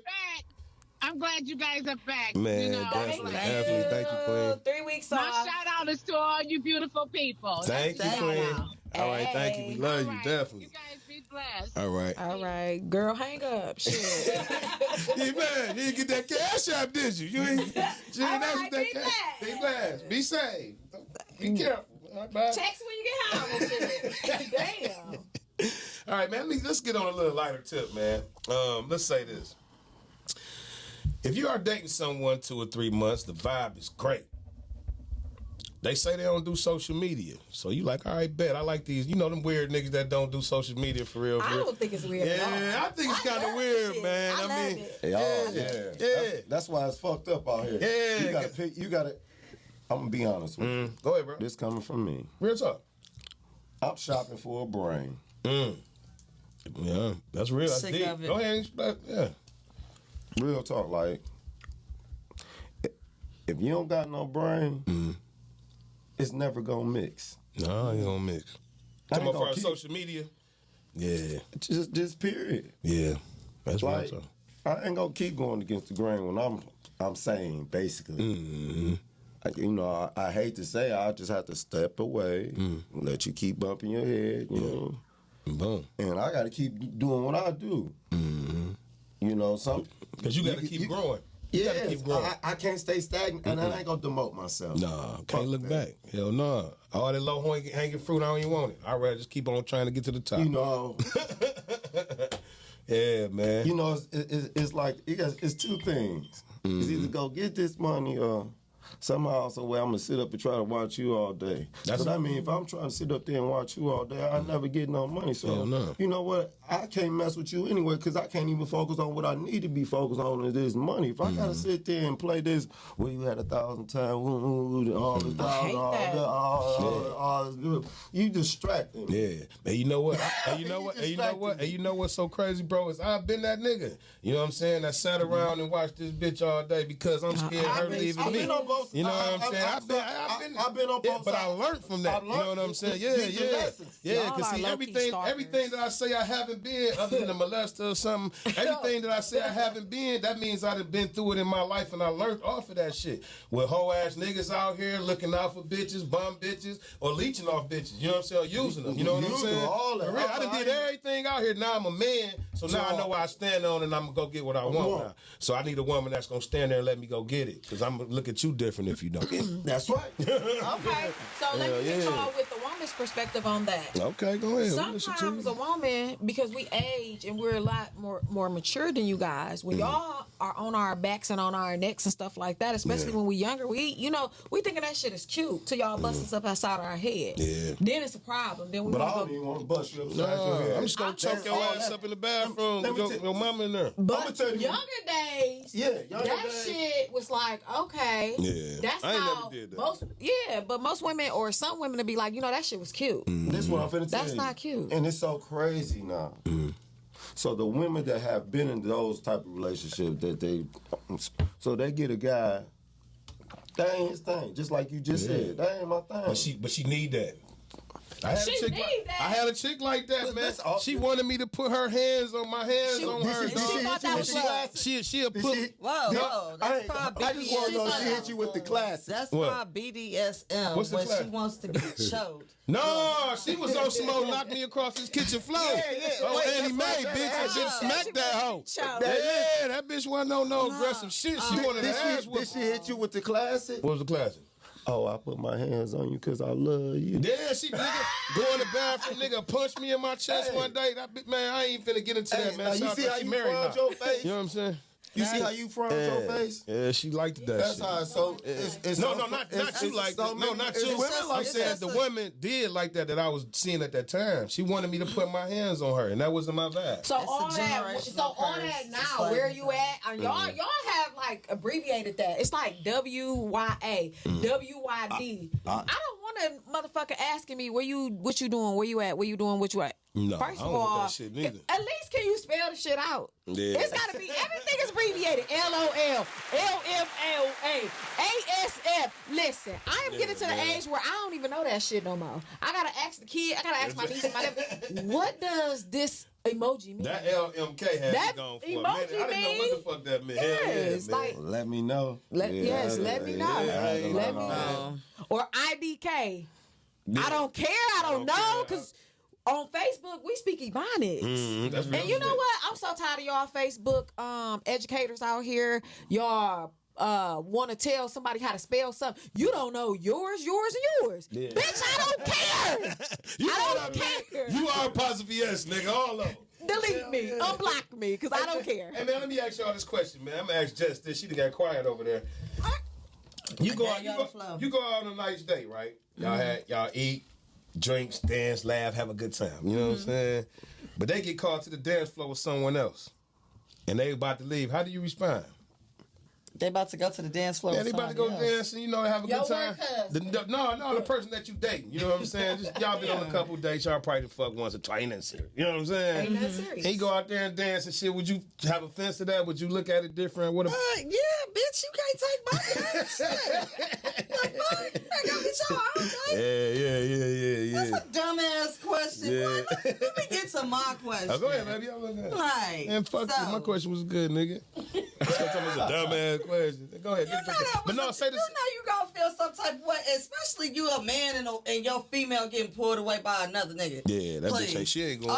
I'm glad you guys are back. Man, you know, definitely. Thank you, Queen. 3 weeks My off. shout out is to all you beautiful people. Thank you, Queen. All right, thank you. We love you, definitely. You guys be blessed. All right. Girl, hang up. Shit. Hey, man, you didn't get that cash app, did you? You ain't ask that cash. Be blessed. Be safe. Be careful. All right, bye. Text when you get home. Damn. All right, man, let's get on a little lighter tip, man. Let's say this. If you are dating someone 2 or 3 months, the vibe is great. They say they don't do social media. So you like, all right, bet. I like these. You know them weird niggas that don't do social media for real. I don't think it's weird at all. Yeah, I think it's kind of weird, man. I mean, yeah. That's why it's fucked up out here. Yeah. You gotta pick. You gotta. I'm gonna be honest with you. Go ahead, bro. This coming from me. Real talk. I'm shopping for a brain. Yeah, that's real. That's Sick deep. of it. Go ahead. Yeah. Real talk. Like, if you don't got no brain, it's never gonna mix. No, you don't mix. Come on, for social media. Yeah. Just period. Yeah. That's like, right. I ain't gonna keep going against the grain when I'm saying basically. You know, I hate to say I just have to step away, let you keep bumping your head, you know. Boom. And I got to keep doing what I do. You know, because you got to keep growing. Yeah, I can't stay stagnant, and I ain't gonna demote myself. Nah, can't look back. Hell no. All that low hanging fruit, I don't even want it. I'd rather just keep on trying to get to the top. You know. Yeah, man. You know, it's like it's two things. It's either go get this money or somehow, some way, I'm gonna sit up and try to watch you all day. But I mean, if I'm trying to sit up there and watch you all day, I never get no money. So, you know what? I can't mess with you anyway because I can't even focus on what I need to be focused on is this money. If I gotta sit there and play this, well, you had 1,000 times, all this, all this, you distracting. Yeah, and you know what? And you know what's so crazy, bro? Is I've been that nigga. You know what I'm saying? I sat around and watched this bitch all day because I'm scared of her leaving me. You know what I'm saying? I've been on both sides. But I learned from that. You know what I'm saying? Yeah. Because see, everything that I say I haven't been, other than a molester or something, everything that I say I haven't been, that means I done been through it in my life, and I learned off of that shit. With hoe ass niggas out here looking out for bitches, bum bitches, or leeching off bitches. You know what I'm saying? Or using them. You know what I'm saying? For real, I done did everything out here. Now I'm a man, so now I know where I stand on, and I'm gonna go get what I want now. So I need a woman that's gonna stand there and let me go get it, because I'm gonna look at you different if you don't. That's right. Okay, so let me get y'all with the woman's perspective on that. Okay, go ahead. Sometimes a woman, because we age and we're a lot more mature than you guys, when y'all are on our backs and on our necks and stuff like that, especially when we younger, we thinking that shit is cute till y'all bust us up outside our head. Yeah. Then it's a problem. Then we but I don't even want to bust you upside your head. I'm just gonna choke your ass up in the bathroom. Your mama in there. But younger days, that shit was like, okay, that's how but most women or some women would be like, that shit was cute. This is what I'm finna tell you. That's not cute. And it's so crazy now. So the women that have been in those type of relationships they get a guy, that ain't his thing. Just like you just said, that ain't my thing. But she need that. I had a chick like that, man. She wanted me to put her hands on my hands on her. She thought that was love. She'll put. Whoa. That's probably I just want to know she hit you with the classic. That's probably BDSM. What's the when class? She wants to be choked. No, she was on smoke, knocked me across this kitchen floor. Annie Mae, bitch. I just smacked that hoe. Yeah, that bitch wasn't on no aggressive shit. She wanted to ass whoop. Did she hit you with the classic? What was the classic? Oh, I put my hands on you because I love you. Yeah, she nigga go in the bathroom, nigga punched me in my chest one day. Man, I ain't finna get into that, man. You see how you frowned your face? You know what I'm saying? You see how you frowned your face? Yeah, she liked that That's shit. how. So it's No, not you like that. No, not you. I said the women did like that I was seeing at that time. She wanted me to put my hands on her, and that wasn't my vibe. So on that now, where are you at? Y'all have like abbreviated that. It's like WYA, WYD. I don't want a motherfucker asking me what you doing, where you at, where you doing, what you at. No, First I of don't want all, that shit neither. At least can you spell the shit out? Yeah. It's gotta be, everything is abbreviated. LOL, LMLA, ASF. Listen, I am getting to the age where I don't even know that shit no more. I gotta ask the kid, I gotta ask my niece and my nephew, what does this emoji mean? That LMK had That me gone for a emoji minute. I didn't know what the fuck that meant. Yes, Hell yeah, like, let me know. let me know. Let me know. Or IDK. Yeah. I don't care. I don't know. Because on Facebook, we speak Ebonics. That's real And you know shit. what? I'm so tired of y'all Facebook educators out here. Y'all want to tell somebody how to spell something. You don't know yours, and yours. Yeah. Bitch, I don't care. I don't care. You are apostrophe yes, nigga. All of them. Delete me. Unblock me because I don't care. Hey man, let me ask y'all this question, man. I'm gonna ask Jess this. She done got quiet over there. You go out on a nice date, right? Y'all eat, drinks, dance, laugh, have a good time. You know what I'm saying? But they get called to the dance floor with someone else, and they about to leave. How do you respond? They about to go to the dance floor. Yeah, they about to go dance and have a good time. Work The person that you dating. You know what I'm saying? Just, y'all been on a couple dates. Y'all probably fuck once or twice. Ain't that serious? You know what I'm saying? Ain't that serious? And you go out there and dance and shit. Would you have offense to that? Would you look at it different? What? Yeah, bitch, you can't take my dance. What the fuck? I gotta be y'all all day. Yeah. That's a dumbass question. Yeah. Let me get to my question. Oh, go ahead, baby. I'm looking at it. Like, Man, fuck you. My question was good, nigga. That's a dumbass question. Go ahead. But no, say this. You know you gonna feel some type of way, especially you a man and your female getting pulled away by another nigga. Yeah, that Please. bitch, she ain't going.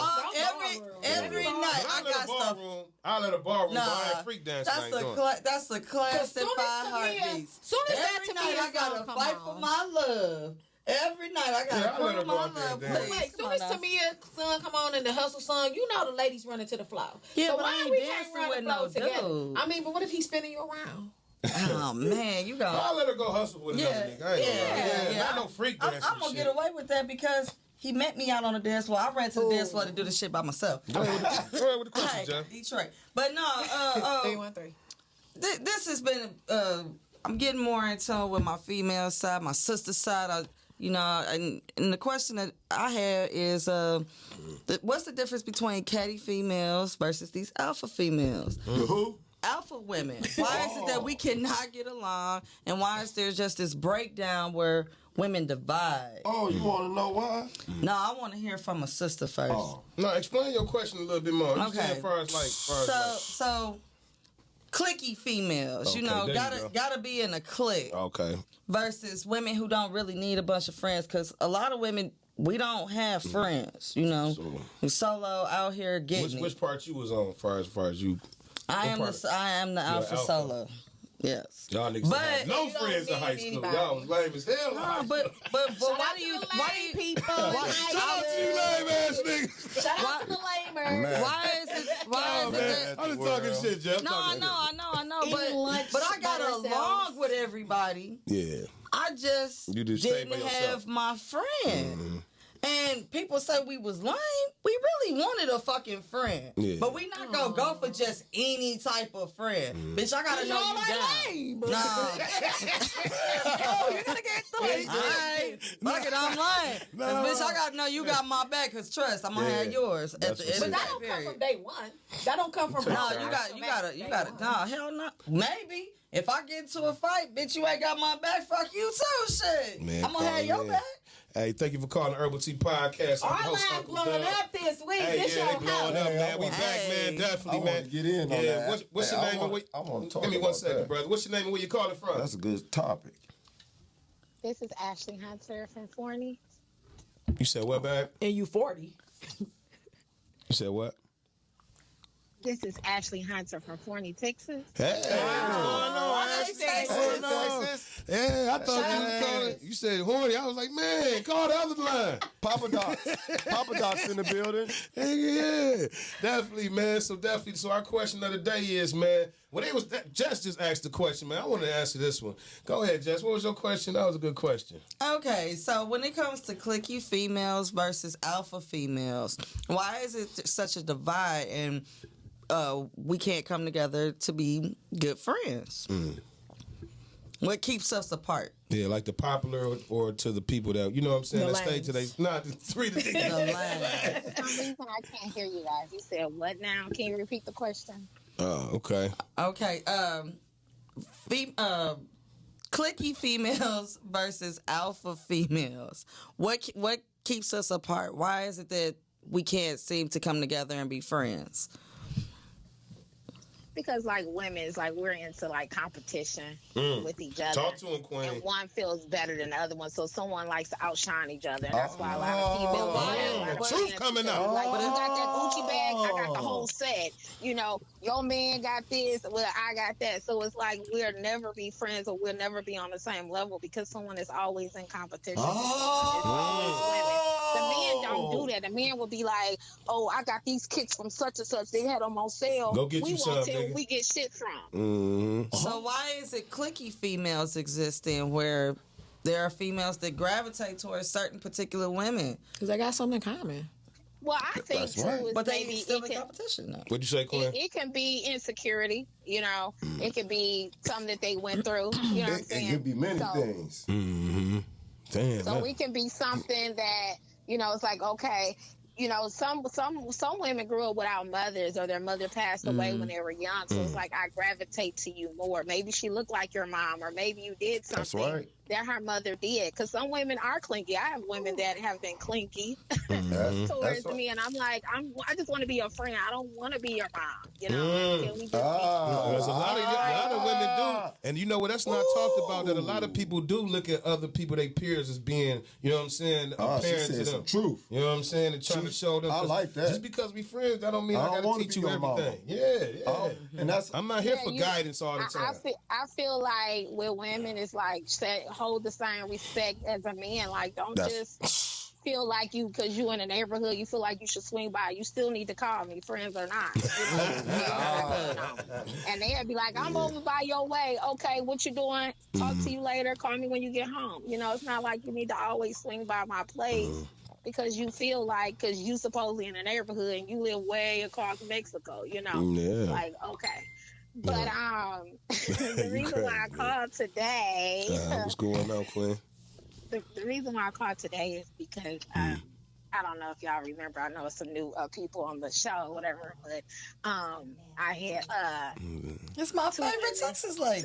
Every night I got stuff. I let a ballroom. I ain't freak dance. That's a classic 5-heartbeats. Soon as that Every to night me I gotta fight for my love. Every night I gotta prove my love. Wait, soon as Tamia's song come on and the hustle song, you know the ladies running to the floor. Yeah, so but why I ain't we dancing can't run with the no floor together? dude. I mean, but what if he's spinning you around? Oh man, you got. I'll let her go hustle with another nigga. I ain't not no freak dance. I'm gonna get away with that because he met me out on the dance floor. I ran to the dance floor to do the shit by myself. Go ahead with the question, Jeff. Detroit. But no, 313. This has been. I'm getting more in tune with my female side, my sister side. And the question that I have is, what's the difference between catty females versus these alpha females? Who? Alpha women. Why is it that we cannot get along, and why is there just this breakdown where women divide? Oh, you want to know why? No, I want to hear from a sister first. Oh. No, explain your question a little bit more. Okay. As far as So cliquey females, Okay, there you gotta be in a clique. Okay. Versus women who don't really need a bunch of friends, because a lot of women, we don't have friends, we solo out here getting Which part you was on far as you? I am the alpha solo. Yes. Y'all niggas had no friends in high school. Y'all was lame as hell. No, but why do you people? Shout out to you lame ass niggas. Shout out to the lamers. Why is it? I'm just talking shit, Jeff. No, I know. But I got along with everybody. Yeah. I just didn't have my friend. Mm-hmm. And people say we was lame. We really wanted a fucking friend. Yeah. But we not gonna go for just any type of friend. Bitch, I gotta know you down. Lame. Nah. Oh, you're gonna get the lame. Alright. Fuck it, I'm lying. Cause bitch, I gotta know you got my back, cause trust, I'm gonna have yours at the end But of that don't come from day one. That don't come from no, you gotta no, hell no. Maybe. If I get into a fight, bitch, you ain't got my back, fuck you too, shit. Man, I'm gonna have your back. Hey, thank you for calling the Urbal Tea Podcast. Our line blowing up this week. Hey, this yeah, they your blowing house. up, man. We back, man. Definitely, I man. want to get in on that. What's your name and where? Give me 1 second, brother. What's your name and where you calling from? That's a good topic. This is Ashley Hunter from Forney. You said what, babe? And you 40. You said what? This is Ashley Hunter from Forney, Texas. Hey, what's going on, Ashley? Texas. Yeah, I thought you was calling. You said horny. I was like, man, call the other line. Papa Doc's in the building. Yeah, definitely, man. So definitely. So our question of the day is, man, when it was Jess just asked the question, man. I want to answer this one. Go ahead, Jess. What was your question? That was a good question. Okay, so when it comes to cliquey females versus alpha females, why is it such a divide and we can't come together to be good friends? What keeps us apart? Yeah, like the popular or to the people that, you know what I'm saying, that stay today. Not the three to For some reason, I can't hear you guys. You said what now? Can you repeat the question? Oh, okay. Okay, cliquey females versus alpha females. What keeps us apart? Why is it that we can't seem to come together and be friends? Because like women, it's like we're into like competition with each other. Talk to him, Queen. And one feels better than the other one, so someone likes to outshine each other. And that's why a lot of females. Truth coming out. Like, you got that Gucci bag, I got the whole set. You know, your man got this, well, I got that. So it's like we'll never be friends or we'll never be on the same level because someone is always in competition. It's always women. The men don't do that. The men will be like, oh, I got these kicks from such and such. They had them on sale. Go get you some, nigga. We get shit from. So why is it cliquey females existing where there are females that gravitate towards certain particular women? Because they got something in common. Well, I think too is but they maybe still in competition though. What'd you say, Quinn? It can be insecurity, you know. It could be something that they went through. You know what I'm saying? It could be many things. Damn. So it can be something that, you know, it's like, okay, you know, some women grew up without mothers or their mother passed away when they were young. So it's like I gravitate to you more. Maybe she looked like your mom, or maybe you did something that her mother did. Because some women are clinky. I have women that have been clinky towards me, and I'm like, I just want to be your friend. I don't want to be your mom. You know, can we just There's a lot of women do, and you know what? That's not talked about. That a lot of people do look at other people, their peers, as being, you know what I'm saying, a parent to them. Some truth. You know what I'm saying, and trying to show them. I like that. Just because we friends, that don't mean I gotta teach you everything. Yeah. And that's I'm not here for guidance all the time. I feel like with women, it's like hold the same respect as a man. Like, don't just feel like because you in a neighborhood, you feel like you should swing by. You still need to call me, friends or not. And they'll be like, I'm over by your way. Okay, what you doing? Talk to you later. Call me when you get home. You know, it's not like you need to always swing by my place. Because you feel like, because you supposedly in a neighborhood and you live way across Mexico, you know. Yeah. Like, okay. But the reason why I called today. What's going on, Quinn? The reason why I called today is because I don't know if y'all remember. I know some new people on the show, or whatever. But I had it's my favorite Texas lady.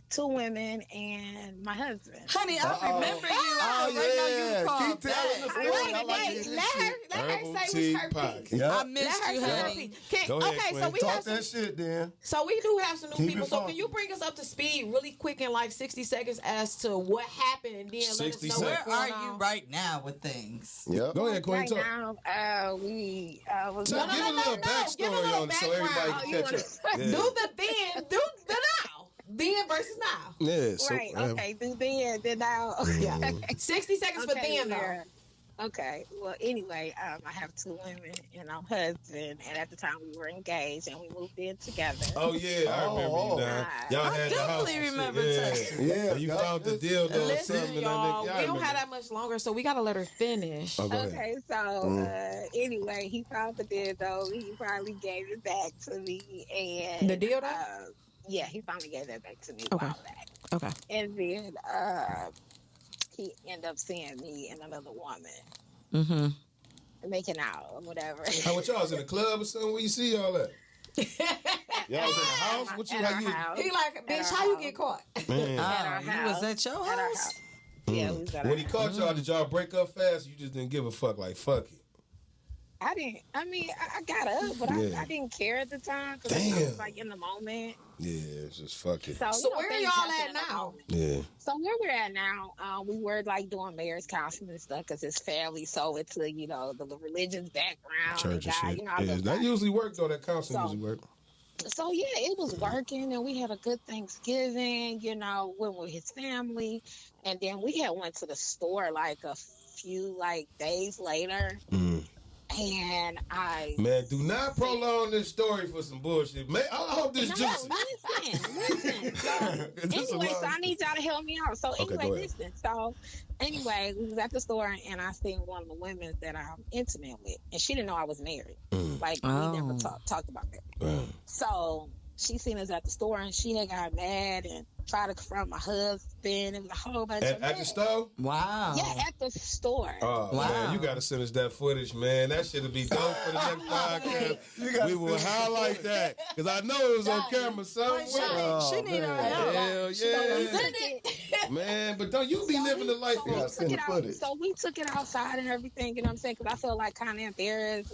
Two women and my husband. Honey, I remember you. Oh, yeah. Keep telling the story. Let her say what's her piece. I missed you, honey. Go ahead, okay, Quinn. so we Talk have that shit, then. So we do have some new people. So it can you bring us up to speed really quick in like 60 seconds as to what happened, and then let us know where are you right now with things? Yep. Go ahead, Quinn. Right now, we was. Give a little backstory on it so everybody can catch up. Do the then, do the now. Then versus now. Yeah. So, right. Okay. Do then now. 60 seconds for then though. Okay. Well, anyway, I have two women and I'm husband, and at the time we were engaged and we moved in together. Oh yeah, I remember you now. Y'all had the house. I definitely remember Texas. Yeah, you found the dildo or something. Listen, y'all, we don't have that much longer, so we gotta let her finish. Okay, so anyway, he found the dildo. He probably gave it back to me, and the dildo. Yeah, he finally gave that back to me a while back. Okay. And then he ended up seeing me and another woman. Making out or whatever. How what y'all was in the club or something? Where you see y'all at? Y'all was in the house? What you how you? He like, bitch, how you get caught? Man. You was at your house? Yeah, we was at When he caught y'all, did y'all break up fast? You just didn't give a fuck, like fuck it. I didn't. I mean, I got up, but I didn't care at the time because I was like in the moment. Yeah, it's just fuck it. So where are y'all at now? Yeah. So where we're at now, we were like doing marriage counseling and stuff because his family so into the religious background, church and shit. Yeah, that usually work though. That counseling usually work. So yeah, it was working, and we had a good Thanksgiving. Went with his family, and then we had went to the store like a few days later. And man, do not prolong this story for some bullshit. Man, I hope this juicy. Listen. So I need y'all to help me out. So listen. So anyway, we was at the store and I seen one of the women that I'm intimate with, and she didn't know I was married. We never talked about that. So she seen us at the store and she had got mad and tried to confront my husband. It was a whole bunch of at the store? Wow. Yeah, at the store. Oh, wow. Man, you got to send us that footage, man. That shit'll be dope for the next podcast. We will highlight that. Because I know it was on camera somewhere. She need our help. Hell yeah. Man, but don't you be living the life. So we took it outside and everything, you know what I'm saying? Because I feel kind of embarrassed,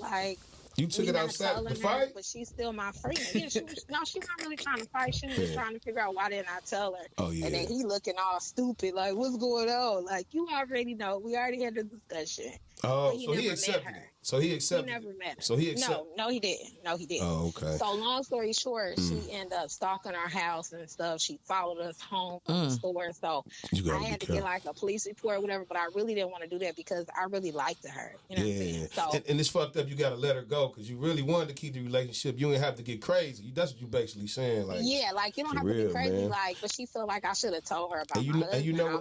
you took it outside to fight? But she's still my friend. Yeah, she's not really trying to fight. She was just trying to figure out why didn't I tell her. Oh, yeah. And then he looking all stupid, like, what's going on? You already know. We already had the discussion. Oh, so he accepted it. So he accepted it. He never met her. So he accepted No, he didn't. No, he didn't. Oh, okay. So long story short, she ended up stalking our house and stuff. She followed us home from the store. So I had to get a police report or whatever, but I really didn't want to do that because I really liked her. You know what I'm saying? So, and it's fucked up. You got to let her go because you really wanted to keep the relationship. You ain't have to get crazy. That's what you basically saying. You don't have to be crazy. Man. But she felt like I should have told her about my husband. And you know,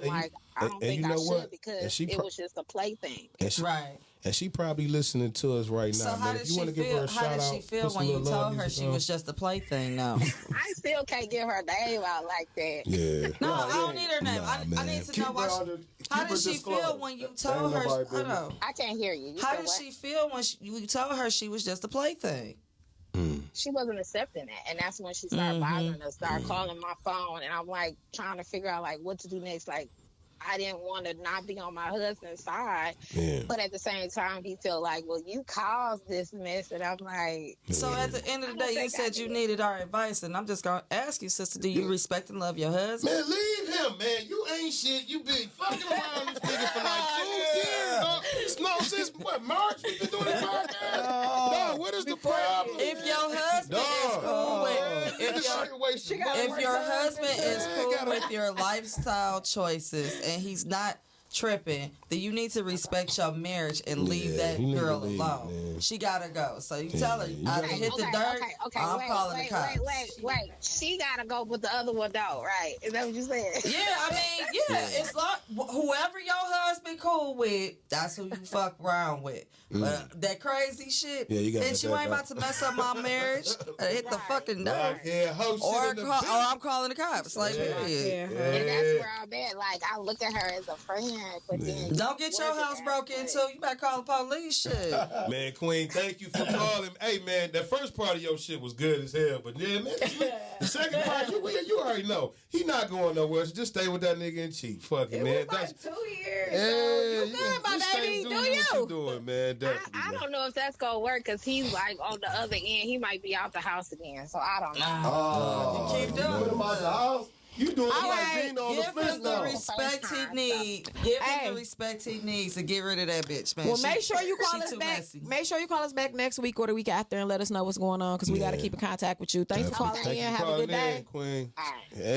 I don't think I should because it was just a plaything. Right. And she probably listening to us right now. So how did she feel when you told her she was just a plaything? No, I still can't give her name out like that. Yeah. No, I don't need her name. I need to know how did she feel when you told her? I can't hear you. How did she feel when you told her she was just a plaything? She wasn't accepting that, and that's when she started bothering us. Started calling my phone, and I'm trying to figure out what to do next. I didn't want to not be on my husband's side, but at the same time, he felt well, you caused this mess, and I'm like. So at the end of the day, you said you needed our advice, and I'm just gonna ask you, sister, do you respect and love your husband? Man, leave him, man. You ain't shit. You been fucking around this nigga for 2 years. No, since March we been doing this podcast. No, what is the problem? If your husband is cool with, if your husband is cool with your lifestyle choices and he's not tripping, then you need to respect your marriage and leave that girl alone. Man. She gotta go. So you tell her, I hit the dirt, I'm calling the cops. Wait. She gotta go, but the other one don't, right? Is that what you said? Yeah, I mean, it's like whoever your husband cool with, that's who you fuck around with. But that crazy shit, since you ain't about to mess up my marriage, hit the fucking dirt. Or I'm calling the cops. And that's where I'm at. I look at her as a friend. But then don't get your house broken into. You better call the police. Shit. Man, Queen, thank you for calling. Hey, man, that first part of your shit was good as hell. But yeah, man, the second part, you already know. He not going nowhere. So just stay with that nigga and cheat. Fuck it, man. Was 2 years. Yeah, so you good, my baby. Do you? What you doing, man? Definitely. I don't know if that's gonna work because he's on the other end. He might be out the house again. So I don't know. You keep doing it. About the house. You doing being on the fence now. Give him the respect he needs. Give him the respect he needs to get rid of that bitch, man. Well, make sure you call us back. Make sure you call us back next week or the week after and let us know what's going on because we got to keep in contact with you. Thanks for calling in. Have a good day, Queen.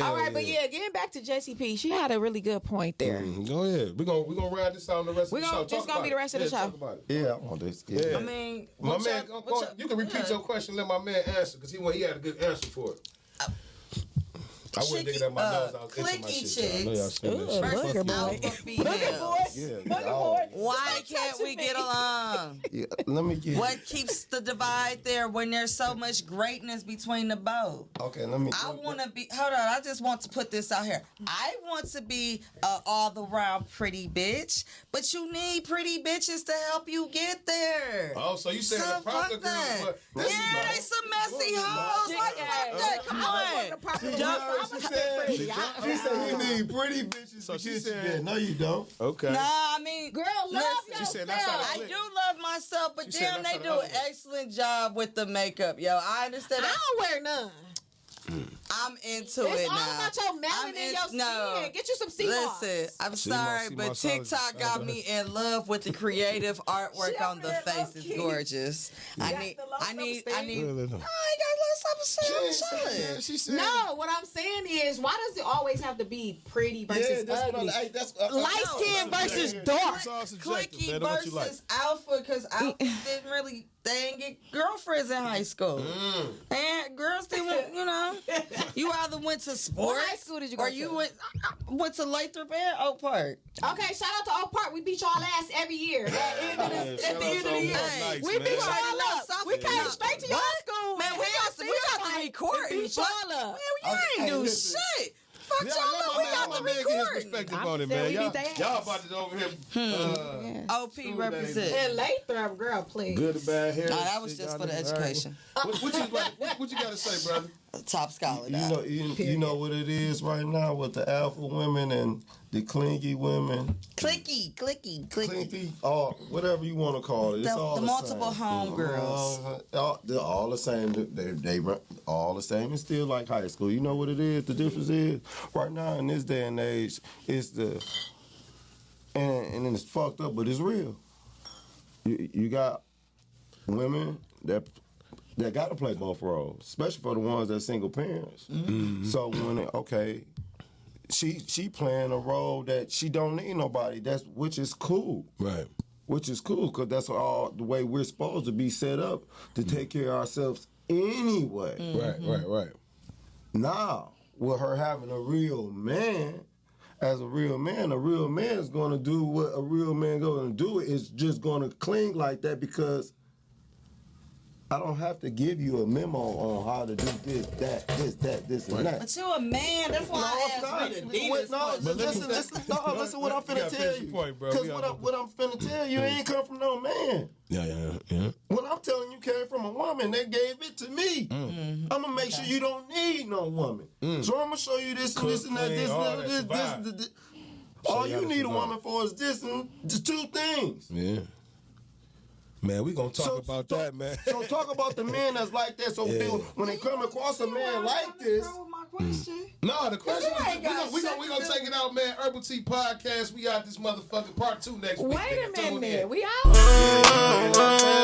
All right, but getting back to JCP, she had a really good point there. Go ahead. We're gonna ride this out on the rest of the show. This gonna be the rest of the show. Yeah, I want this. I mean, my man, you can repeat your question. Let my man answer because he had a good answer for it. I wouldn't dig it up my nose. I was into my shit. Versus alpha females. Why can't we get along? Let me get. What keeps the divide there when there's so much greatness between the both? Okay, let me. I want to be. Hold on. I just want to put this out here. I want to be an all-around pretty bitch, but you need pretty bitches to help you get there. Oh, so you saying the proper girl? Yeah, they some messy hoes. Like fuck that. Come on. she said? She said you need pretty bitches So to she get said- you there. No, you don't. Okay. Nah, I mean, Girl, love listen, She said yourself. that's how I click. do love myself, but She said damn, that's they how do the an other one. excellent job with the makeup, yo. I understand I that. don't wear none. I'm into It's it all now. about your melanin in your skin. Get you some sea moss. Listen, I'm Sea moss, sorry, sea but moss, TikTok got me in love with the creative artwork She on the over there face. It's low-key. gorgeous. I got need. the low I ain't Really? got low self-esteem. She said. No, what I'm saying is, why does it always have to be pretty versus ugly? Light skin versus dark. It's all subjective, Clicky man. What you like? versus alpha, because alpha didn't really. They didn't get girlfriends in high school. And girls didn't, you either went to sports. What high school did you go or to? you went to Lathrop and Oak Park. Okay, shout out to Oak Park. We beat y'all ass every year. At the end of the year. Nice, We beat man. y'all up. We came straight to your school. Man, we got to record We beat y'all up. Man, you ain't do shit. Fuck y'all up. We got to get his record. perspective I'm on it, saying man. we Y'all, beat their ass. y'all about to over here. OP represent. And Lathrop, girl, please. Good or bad hair. No, that was just for the education. What you got to say, brother? Top scholar. You know what it is right now with the alpha women and the clingy women. Clicky. Clingy, or whatever you want to call it. It's all The multiple same. homegirls. They're all the same. They run all the same. It's still like high school. You know what it is? The difference is right now in this day and age, it's and it's fucked up, but it's real. You got women that got to play both roles, especially for the ones that single parents. Mm-hmm. So when she playing a role that she don't need nobody. Which is cool. Right. Which is cool because that's all the way we're supposed to be set up to take care of ourselves anyway. Right. Now, with her having a real man, as a real man is going to do what a real man going to do. It's just going to cling like that because I don't have to give you a memo on how to do this, and that. But you a man. That's why I asked you to do this. Listen what I'm finna tell you. Because what I'm finna tell you ain't come from no man. Yeah. What I'm telling you came from a woman that gave it to me. I'm gonna make sure you don't need no woman. So I'm gonna show you this and this and that, this. All you need a woman for is this and the two things. Yeah. Man, we gonna talk about that, man. So talk about the men that's like that. So when they come across a man like this, no, the question is, we gonna take it out, man. Urbal Tea Podcast. We out this motherfucking part 2 next week. Wait a minute. We out.